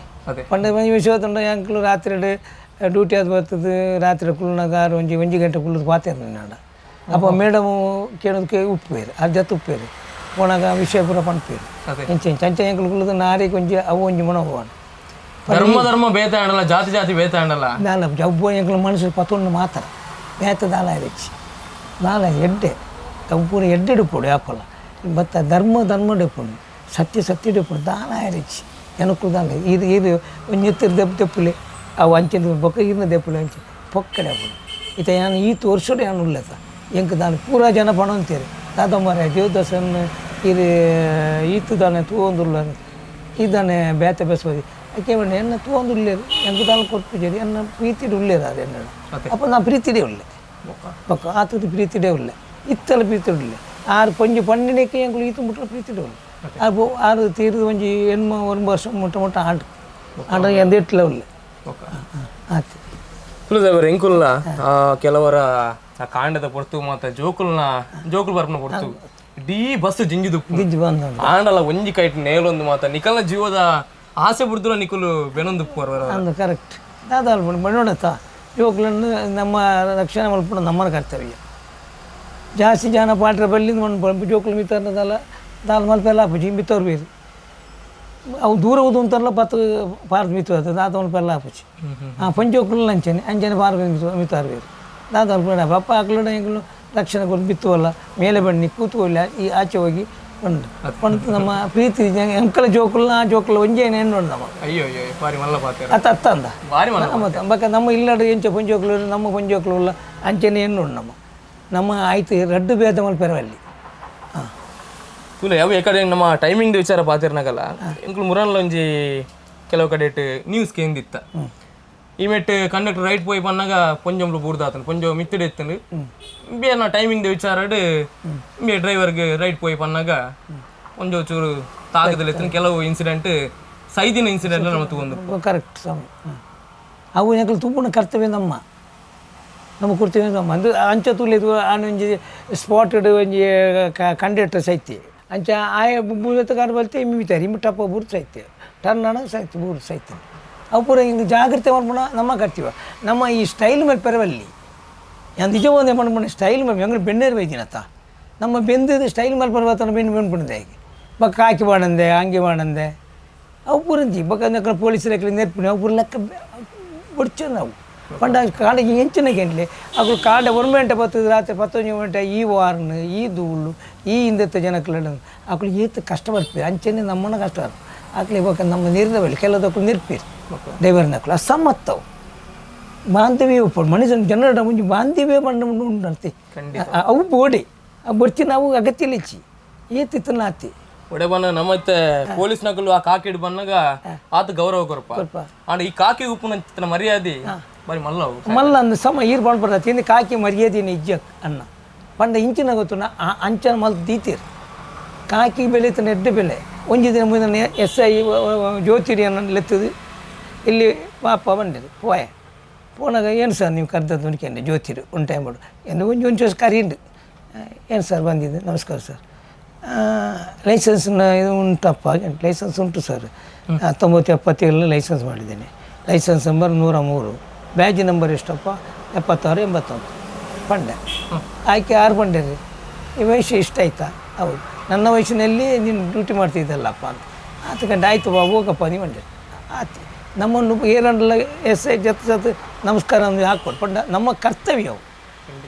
ಪಂಡ ಮಂಜಿ ವಿಶ್ವತುಂಡ ಯಾಂಕ್ಲು ರಾತ್ರಿ ಡ್ಯೂಟಿ ಅದು ಬರ್ತದೆ ರಾತ್ರಿ ಕುಲ್ನಾಗ 1 ಗಂಟೆ ಕುಲ್ಲದು ಪಾತೇರು ನಾಡ ಅಪ್ಪ ಮೇಡಮು ಕೇಳೋದಕ್ಕೆ ಉಪ್ಪೇರು ಅರ್ಜತ್ತು ಉಪ್ಪೇರು ಒಣಗ ವಿಷಯ ಪೂರ ಪಣ್ಪೇರು ಇಂಚೆ ಚಂಚ ಎಂಕ್ಲು ಕುಲ್ಲದು ನಾರಿ ಕೊಂಚ ಅವು ಒಂಜಿ ಮಣ ಹೋಗೋಣ ಧರ್ಮ ಬೇತ ಆಡಲ್ಲ ಜಾತಿ ಬೇತ ಆಡಲ್ಲ ದಾಲ ಜಬ್ಬು ಎಂಕ್ಲು ಮನುಷ್ಯರು ಪತ್ತೊಂದು ಮಾತಾಡ ಬೇತ ದಾಲ ಇರಚ್ಚಿ ದಾಲ ಎಡ್ಡೆ ಅವು ಪೂರ ಎಡ್ಡೆ ಡಿಪೋಡು ಯಾಪಲ್ಲ ಬತ್ತ ಧರ್ಮ ಡಿಪೋಡು ಸತ್ಯ ಡಿಪೋಡು ದಾಲ ಇರಚ್ಚಿ ಎನಕ್ಕೂ ದಾಲ ಇದು ಒಂದು ಎತ್ತರ ದೆಪ್ಪುಲೆ ಅವು ಅಂಚೆ ಬೊಕ್ಕ ಇರ್ನ ದೆಪ್ಪುಲೆ ಅಂಚೆ ಪೊಕ್ಕಡೆ ಅಪ್ಪಡು ಇತ ಯಾನು ಈ ತೋರ್ಸೋಡು ಯಾನು ಉಳ್ಳತ ಎಂಕ್ ದಾನ ಪೂರ ಜನ ಪಣ ಅಂತೀರಿ ದಾದಮ್ಮರ ದೇವದಾಸನ್ ಇದು ಈತು ದಾನೆ ತೂವೊಂದುಲ್ಲ ಇದಾನೆ ಬೇತೆ ಬೆಸೋದಿ ಯಾಕೆ ಬಣ್ಣ ಎನ್ನ ತೂವೊಂದುಳ್ಳೇರು ಎಂಕ್ ದಾನ ಕೊಟ್ಬಿಜೇರಿ ಎನ್ನ ಪ್ರೀತಿಡು ಉಳ್ಳೇರು ಅದು ಎನ್ನ ಅಪ್ಪ ನಾ ಪ್ರೀತಿಡೇ ಉಳ್ಳೆ ಪಕ್ಕ ಆತದ ಪ್ರೀತಿಡೇ ಉಳ್ಳೆ ಇತ್ತಲ್ಲ ಪ್ರೀತಿಡು ಉಳ್ಳೆ ಆರು ಪಂಜು ಪಂಡಿನಕ್ಕೆ ಎಂಕ್ಲು ಈತು ಮುಟ್ಟ ಪ್ರೀತಿಡು ಉಳ್ಳೆ ಆರು ತೀರಿದ ಒಂಜಿ ಹೆಣ್ಮ 1 ವರ್ಷ ಮುಟ್ಟ ಆಂಡ ಎಂದಿಟ್ಲೆ ಉಳ್ಳೆ ಆಯ್ತು ತುಳಿದವರು ಎಂಕುಲ್ಲ ಕೆಲವರ ಕಾಂಡದ ಪೊರ್ತು ಮತ್ತು ಜೋಕುಲು ಬರ್ಪನ ಪೊರ್ತು ಇಡೀ ಬಸ್ ಜಿಂಜಿದು ಬಂದ ಆಂಡಲ ಒಂಜಿ ಕೈಟ್ ನೇಲೊಂದು ಮಾತ ನಿಕಲ್ನ ಜೀವದ ಆಸೆ ಬಿಡ್ದುರ ನಿಕುಲು ಬೆನೊಂದು ಅಂದು ಕರೆಕ್ಟ್ ದಾದಾಲ್ ನೋಡತ್ತ ಜೋಕುಲನ್ನು ನಮ್ಮ ರಕ್ಷಣೆ ಮಲ್ಪಡ ನಮ್ಮನ ಕರ್ತವ್ಯ ಜಾಸ್ತಿ ಜನ ಪಾಟ್ರ ಬಲ್ಲಿಂದ ಜೋಕುಲು ಮಿತ್ತಲ್ಲ ದಾಲ್ ಮಲ್ಪೆಲ್ಲ ಆಪುಜಿ ಮಿತ್ತವ್ರು ಬೇರು ಅವು ದೂರ ಹೋದು ಅಂತಾರಲ್ಲ ಪಾರ್ಕ್ ಮಿತ್ತು ಅದು ದಾದ ಮಲ್ಪೆಲ್ಲ ಆಪುಜಿ ಪಂಚೋಕುಲು ಅಂಚನೆ ಪಾರ್ಕ್ ಮಿತ್ತಾರು ಬೇರು ದಾದ ಮಲ್ಪಡ ಪಪ್ಪ ಆಕಲು ಎಂಕಲು ರಕ್ಷಣೆ ಕೊಟ್ಟು ಬಿತ್ತುವಲ್ಲ ಮೇಲೆ ಬನ್ನಿ ಕೂತ್ಕೊಳ್ಳಿ ಈ ಆಚೆ ಹೋಗಿ ಪಂಡು ನಮ್ಮ ಪ್ರೀತಿ ಎಂಕಲ ಜೋಕುಲ್ನ ಆ ಜೋಕುಲು ಒಂಜೇನು ಹೆಣ್ಣು ನಮ್ಮ ಅಯ್ಯೋ ಬಾರಿ ಮಲ್ಲ ಪಾತ್ರ ಅತ್ತ ಅಂದ ಮತ್ತೆ ಬಕ್ಕ ನಮ್ಮ ಇಲ್ಲಡು ಎಂಚ ಪಂಚೋಕುಲು ನಮ್ಮ ಪಂಚೋಕುಲು ಇಲ್ಲ ಅಂಚನೆ ಹೆಣ್ಣು ನಮ್ಮ ಆಯ್ತು ರಡ್ಡು ಭೇದ ಮಲ್ಪೆರವಲ್ಲಿ ತುಲೆ ಯಾವ ಕಡೆ ನಮ್ಮ ಟೈಮಿಂಗ್ ವಿಚಾರ ಪಾತಿರ್ನಾಗಲ್ಲ ಎಂಕ್ಲು ಮುರನ್ಲ ಒಂಜಿ ಕೆಲವು ಕಡೆ ನ್ಯೂಸ್ ಕೇಂದಿತ್ತ ಈ ಮೆಟ್ ಕಂಡಕ್ಟರ್ ರೈಟ್ ಪೋಯಿ ಪನ್ನಾಗ ಪೊಂಜಂಬ್ಲು ಬೂರ್ದಾತನು ಪೊಂಜ ಮಿತ್ತಿಡೆ ಎತ್ತನು ಬೇನ ಟೈಮಿಂಗ್ ವಿಚಾರಡು ಬೇ ಡ್ರೈವರ್ಗೆ ರೈಟ್ ಪೋಯಿ ಪನ್ನಾಗ ಒಂಜೋ ಚೂರು ತಾಗದಲ್ಲಿ ಎತ್ತನು ಕೆಲವು ಇನ್ಸಿಡೆಂಟ್ ಸೈದಿನ ಇನ್ಸಿಡೆಂಟ್ ನಮ್ಮ ತಗೊಂಡು ಕರೆಕ್ಟ್ ಸಮಯ ಅವು ಎಂಕ್ಲು ತುಂಬ ಕರ್ತವ್ಯ ನಮ್ಮ ಕೊಡ್ತೀವಿ ನಮ್ಮ ಅಂದ್ರೆ ಅಂಚ ತುಳಿದು ಒಂಜಿ ಸ್ಪಾಟೆಡ್ ಒಂಜಿ ಕಂಡಕ್ಟರ್ ಸೈತಿ ಅಂಚ ಆಯ ಬೂತ ಕಾರ್ ಬಲ್ತೆ ಮಿತಾರೆ ಟಪ್ಪ ಬೂರ್ ಸೈತೆ ಟರ್ನ್ ಅಣ್ಣ ಸೈತೆ ಬೂರ್ ಸೈತೆ ಅವು ಪೂರ ಹಿಂಗೆ ಜಾಗ್ರತೆ ಮಾಡ್ಬೋಣ ನಮ್ಮ ಕರ್ತೀವ ನಮ್ಮ ಈ ಸ್ಟೈಲ್ ಮೇಲೆ ಪರವಲ್ಲಿ ನಾನು ನಿಜ ಒಂದೇ ಮಾಡ್ಬೋಣ ಸ್ಟೈಲ್ ಮೇಲೆ ಹೆಂಗೆ ಬೆಣ್ಣೇರು ಬೈದಿನತ್ತ ನಮ್ಮ ಬೆಂದಿದ್ದು ಸ್ಟೈಲ್ ಮೇಲೆ ಪರ್ವತನ ಬೆಂಡ್ಬಿಡ್ದೆ ಹೇಗೆ ಬಕ್ಕ ಹಾಕಿ ಬಾಣಂದೆ ಹಂಗೆ ಬಾಣಂದೆ ಅವು ಪೂರಂಜಿ ಬಕ್ಕ ಪೊಲೀಸರು ಲೆಕ್ಕ ನೆರ್ಪಿನಿ ಅವು ಪೂರ ಲೆಕ್ಕ ಬಿಡ್ಚ ನಾವು ಪಂಡ ಕಾಡಿಗೆ ಹೆಂಚಿನ ಗೆಂಡ್ಲಿ ಅವು ಕಾಡ 1 ಗಂಟೆ ಬರ್ತದೆ ರಾತ್ರಿ 11 ಗಂಟೆ ಈ ವಾರ್ನ್ ಈ ಧೂಳು ಈ ಹಿಂದೆತ್ತ ಜನಕ್ಕೆಲ್ಲ ಅಕ್ಕಳು ಏತು ಕಷ್ಟ ಬರ್ತದೆ ಅಂಚೆನೆ ನಮ್ಮನ್ನ ಕಷ್ಟ ಆಕಲಿ ಬೇಕು ನಮ್ಮ ನಿರ್ದವಲ್ಲಿ ಕೆಲದಕ್ಕೂ ನಿರ್ಪೀರಿ ಡ್ರೈವರ್ನಕ್ಕಳು ಅಸಮ್ಮತ್ತವು ಬಾಂಧವ್ಯ ಉಪ್ಪಡು ಮನುಷ್ಯನ ಜನರ ಮುಂಚೆ ಬಾಂಧವ್ಯ ಬಂದು ಉಂಟಂತೆ ಅವು ಬೋಡಿ ಬರ್ತಿ ನಾವು ಅಗತ್ಯ ಇಚ್ಚಿ ಏತಿತ್ತು ನಾತಿ ಒಡೆ ಬನ್ನ ನಮ್ಮತ್ತೆ ಪೊಲೀಸ್ ನಕಲು ಆ ಕಾಕಿ ಬಂದಾಗ ಆತ ಗೌರವ ಕೊರಪ ಆಂಡ ಈ ಕಾಕಿ ಉಪ್ಪು ನಂಚಿನ ಮರ್ಯಾದೆ ಬರೀ ಮಲ್ಲ ಅಂದು ಸಮ ಈರು ಬಂದು ಬರ್ತದೆ ಇಂದು ಕಾಕಿ ಮರ್ಯಾದೆ ನಿಜ ಅನ್ನ ಪಂಡ ಇಂಚಿನ ಗೊತ್ತು ಅಂಚನ ಮಲ್ ದೀತೀರು ಕಾಕಿ ಬೆಲೆ ಇತ್ತು ಎಡ್ಡೆ ಬೆಲೆ ಒಂಜಿ ದಿನ ಮುಂದೆ SI ಜ್ಯೋತಿರಿ ಅನ್ನೋ ಲೆತ್ತದು ಇಲ್ಲಿ ಪಾಪ ಬಂದಿರು ಪೋನಾಗ ಏನು ಸರ್ ನೀವು ಕರೆದದ್ದು ನೋಡ್ಕೊಂಡೆ ಜ್ಯೋತಿರು ಒಂದು ಟೈಮ್ ಮಾಡು ಎಂದು ಒಂಚೂರು ಕರೀಂಡು ಏನು ಸರ್ ಬಂದಿದ್ದು ನಮಸ್ಕಾರ ಸರ್ ಲೈಸೆನ್ಸ್ನ ಇದು ಉಂಟಪ್ಪ ಲೈಸೆನ್ಸ್ ಉಂಟು ಸರ್ 1977 ಲೈಸೆನ್ಸ್ ಮಾಡಿದ್ದೇನೆ ಲೈಸೆನ್ಸ್ ನಂಬರ್ 103 ಬ್ಯಾಜ್ ನಂಬರ್ ಎಷ್ಟಪ್ಪ 76 89 ಪಂಡೆ ಆಯ್ಕೆ 6 ಬಂಡೆ ರೀ ಈ ವಯಸ್ಸು ಇಷ್ಟ ಆಯ್ತಾ ಹೌದು ನನ್ನ ವಯಸ್ಸಿನಲ್ಲಿ ನೀನು ಡ್ಯೂಟಿ ಮಾಡ್ತಿದ್ದಲ್ಲಪ್ಪ ಅಂತ ಆತ ಗಂಟೆ ಆಯಿತು ಬಾ ಹೋಗಪ್ಪ ನೀವು ಬಂಡೆ ಆಯ್ತು ನಮ್ಮನ್ನು ಏರಲ್ಲ SI ಜೊತೆ ನಮಸ್ಕಾರ ಅಂದ್ರೆ ಹಾಕ್ಕೊಡು ಪಂಡ ನಮ್ಮ ಕರ್ತವ್ಯ ಅವು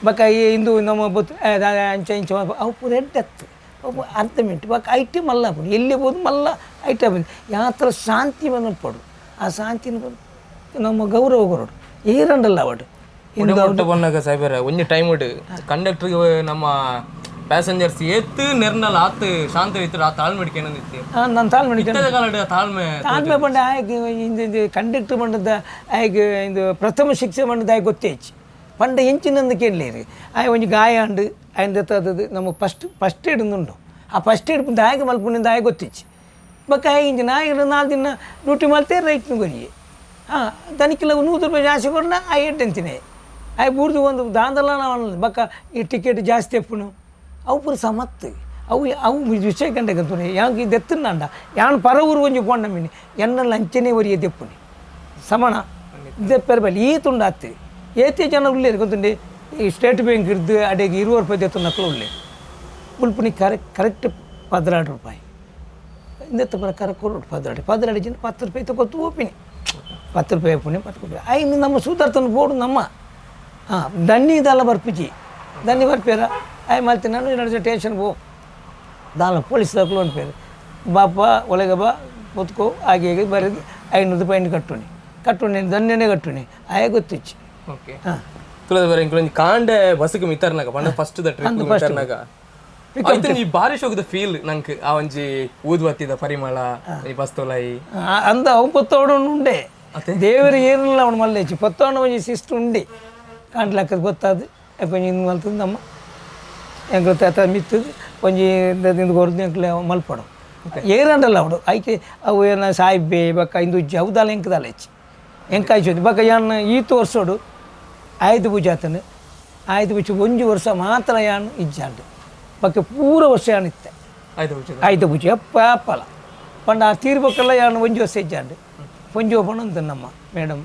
ಬಕ್ಕ ಇಂದು ನಮ್ಮ ಬತ್ತು ಅಂಚೆ ಇಂಚೆ ಅವು ಪೂರ ಎಡ್ಡೆತ್ತು ಒಬ್ಬ ಅರ್ಧ ಮಿನಿಟ್ ಬಾಕ ಐಟಿ ಮಲ್ಲ ಪಡು ಎಲ್ಲಿ ಬೋದು ಮಲ್ಲ ಐಟ ಬಂದು ಯಾವ ಥರ ಶಾಂತಿ ಬಂದು ಪಡು ಆ ಶಾಂತಿನ ಬಂದು ನಮ್ಮ ಗೌರವ ಕೊರೋಡು ಏರಂಡಲ್ಲ ಅವಡು ಇಂದು ಬಂದಾಗ ಸಾಹೇಬರ ಒಂಜಿ ಟೈಮ್ ಉಡು ಕಂಡಕ್ಟರ್ಗೆ ನಮ್ಮ ಪ್ಯಾಸೆಂಜರ್ಸ್ ಎತ್ತು ನೆರ್ನಲ್ಲ ಆತು ಶಾಂತ ಇತ್ತು ಆ ತಾಳ್ಮೆ ಹಿಡ್ಕೊಂಡ್ತಿ ನಾನು ತಾಳ್ಮೆ ತಾಳ್ಮೆ ಬಂಡ ಆಯ್ಕೆ ಇಂದು ಕಂಡಕ್ಟರ್ ಬಂಡದ ಆಯ್ಕೆ ಇಂದು ಪ್ರಥಮ ಶಿಕ್ಷೆ ಬಂಡದ ಆಯ್ಕೆ ಗೊತ್ತೇಚ್ ಪಂಡ ಹೆಂಚಿನಂದು ಕೇಳಲಿರಿ ಆಯ್ ಒಂಜಿ ಗಾಯ ಅಂಡು ಆಯ್ನ ಅದು ನಮ್ಮ ಫಸ್ಟ್ ಏಡ್ ಉಂಟು ಆ ಫಸ್ಟ್ ಏಡ್ ಬಂದು ಆಯ್ಕೆ ಮಲ್ಪುಣಿಂದ ಆಯ್ಕೆ ಗೊತ್ತಿಚ್ಚಿ ಬಕ್ಕ ಇಂಜಿ ನಾಯಿ 4 ದಿನ ಡ್ಯೂಟಿ ಮಾಡ್ತೇ ರೈಟ್ನ ಗೊರಿ ತನಿಖೆಲ್ಲ 100 ರೂಪಾಯಿ ಜಾಸ್ತಿ ಕೊಡ್ನ ಆ ಏಟ್ ಅಂತೀನಿ ಆಯ್ ಬೂರ್ದು ಒಂದು ದಾಂದಲ್ಲ ನಾವು ಬಕ್ಕ ಈ ಟಿಕೆಟ್ ಜಾಸ್ತಿ ಎಪ್ಪುನು ಅವು ಪೂರ ಸಮತ್ತು ಅವು ವಿಷಯ ಕಂಡಾಗಂತು ಯಾಕೆ ಇದು ಎತ್ತುಂಡ ಯಾನು ಪರ ಊರು ಒಂಜಿ ಪೋಂಡ ಮೀನಿ ಎನ್ನೆಲ್ಲ ಅಂಚನೆ ಒರಿಯ ದೆಪ್ಪುನಿ ಸಮಣ ದೆಪ್ಪೆರಬಲ್ಲಿ ಈ ತುಂಡ ಆಗ್ತದೆ ಏತಿ ಜನ ಉಳ್ಳೇರು ಗೊತ್ತುಂಡೆ ಈ ಸ್ಟೇಟ್ ಬ್ಯಾಂಕ್ ಇರ್ದು ಅಡೆಗೆ 20 ರೂಪಾಯಿ ದೆತ್ತು ನಕ್ಕಲು ಉಳ್ಳೇ ಉಲ್ಪುನಿ ಕರೆಕ್ಟ್ 16 ರೂಪಾಯಿ ಇಂದತ್ತ ಪ್ರಕಾರ ಕೊರೋಡು 16 ಜನ 10 ರೂಪಾಯಿ ತಗೊತ್ತು ಓಪಿನಿ 10 ರೂಪಾಯಿ ಪುಣ್ಯ 10 ರೂಪಾಯಿ ಐದು ನಮ್ಮ ಸೂತಾರ್ತನ ಬೋಡು ನಮ್ಮ ದನ್ನಿ ದಾಲ ಬರ್ಪಿಜಿ ದನ್ನಿ ಬರ್ಪೇರ ಆಯ್ ಮಾಡ್ತೀನಿ ನಾನು ಎರಡು ಟೇಷನ್ ಪೋ ದಾಲ ಪೊಲೀಸ್ ದಾಖಲು ಅನ್ಪೇರು ಬಾಪ ಒಳಗೆ ಬಾ ಒತ್ಕೋ ಹಾಗೆ ಹೇಗೆ ಬರೋದು 500 ರೂಪಾಯಿ ಕಟ್ಟುನಿ ದನ್ಯನೇ ಕಟ್ಟುನಿ ಆಯೇ ಗೊತ್ತಿಚ್ಚಿ ಓಕೆ ತುಳದ ಬರ ಇಂಕ್ಲೊಂದು ಕಾಂಡೆ ಬಸ್ಸಿಗೆ ಮಿತ್ತರ್ನಾಗ ಬಂದ ಫಸ್ಟ್ ದ ಟ್ರಿಪ್ ಮಿತ್ತರ್ನಾಗ ಆಯ್ತು ನೀ ಬಾರಿ ಶೋಕದ ಫೀಲ್ ನಂಗೆ ಆ ಒಂಜಿ ಊದುವತ್ತಿದ ಪರಿಮಳ ಈ ಬಸ್ ತೊಲಾಯಿ ಅಂದ ಅವು ಪೊತ್ತೋಡು ಉಂಡೆ ದೇವರು ಏನಿಲ್ಲ ಅವನು ಮಲ್ಲೇಚಿ ಪೊತ್ತೋಣ ಒಂಜಿ ಸಿಸ್ಟರ್ ಉಂಡೆ ಕಾಣ್ಲಾಕದು ಗೊತ್ತಾದು ಕೊಂಚ ಇನ್ನು ಮಲ್ತದ್ದು ನಮ್ಮ ಎಂಕ್ಲ ತಾತ ಮಿತ್ತದು ಒಂಜಿ ಇಂದು ಕೊರದು ಎಂಕ್ಲೆ ಮಲ್ಪಡು ಏರಂಡಲ್ಲ ಅವಡು ಆಯ್ಕೆ ಅವು ಏನ ಸಾಯಿಬೆ ಬಕ್ಕ ಇಂದು ಉಜ್ಜಿ ಅವದಾಲ ಎಂಕದಾಲ ಹೆಚ್ಚಿ ಎಂಕಾಯ್ಸೋದು ಬಕ್ಕ ಯಾನು ಈತು ವರ್ಷೋಡು ಆಯ್ದು ಪೂಜೆ ಆತನು ಆಯ್ದು ಪೂಜೆ 1 ವರ್ಷ ಮಾತ್ರ ಯಾನು ಇಜ್ಜಾಂಡು ಬಕ್ಕ ಪೂರ ವರ್ಷ ಯಾನಿತ್ತೆ ಆಯ್ತು ಪೂಜೆ ಅಪ್ಪ ಅಪ್ಪಲ ಪಂಡ ಆ ತೀರ್ಬೇಕಲ್ಲ ಯಾನು 1 ವರ್ಷ ಇಜ್ಜಾಂಡು ಪೊಂಜಿ ಓಪಣ ಅಂತ ನಮ್ಮ ಮೇಡಮ್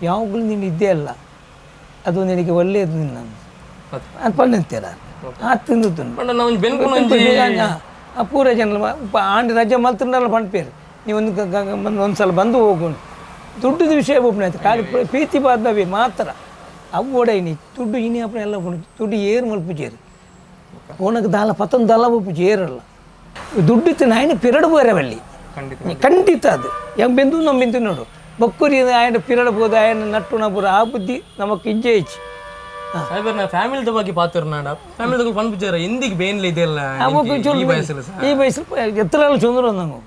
ಯಾವಾಗಲೂ ನೀನು ಇದ್ದೇ ಅಲ್ಲ ಅದು ನಿನಗೆ ಒಳ್ಳೆಯದು ನಿನ್ನ ಅದು ಪಂಡಂತೀರ ಆ ತಿಂದು ಪೂರ ಜನ ಆಂಡಿ ರಜೆ ಮಲ್ತಿರಲ್ಲ ಪಂಡ್ಪೇರು ನೀವು ಒಂದು ಸಲ ಬಂದು ಹೋಗೋಣ ದುಡ್ಡದ ವಿಷಯ ಒಬ್ಬನೇ ಆಯ್ತು ಖಾಲಿ ಪ್ರೀತಿ ಬಾದ್ನವಿ ಮಾತ್ರ ಅವು ಓಡೈನಿ ದುಡ್ಡು ಇನಿ ಅಪ್ಪನ ಎಲ್ಲ ದುಡ್ಡು ಏರು ಮಲ್ಪುಜೇರು ಓನಕ್ಕೆ ದಾಲ 11 ದಾಲ ಒಪ್ಪುಜಿ ಏರಲ್ಲ ದುಡ್ಡು ತಿನ್ನ ಆಯ್ನ ಪಿರಡು ಬೋರವಲ್ಲಿ ಖಂಡಿತ ಅದು ಹೆಂಗೆ ಬೆಂದು ನಮ್ಮ ಬೆಂದು ನೋಡು ಬಕ್ಕೂರಿ ಆಯ್ನ ಪಿರಡು ಬೋದು ಆಯ್ನ ನಟ್ಟು ಪೂರ ಆ ಬುದ್ಧಿ ನಮಕ್ ಇಜ್ಜೆ ಹೆಚ್ಚು ಫ್ಯಾಮಿಲಿ ಬಗ್ಗೆ ಪಾತ್ರ ಫ್ಯಾಮಿಲಿ ಪಂಪಿಚಾರ ಎಂದಿಗೆ ಬೇನ್ಲಿ ಇದೆಲ್ಲ ಈ ವಯಸ್ಸು ಎತ್ತರೆಲ್ಲ ಚಂದ್ರ ನಾವು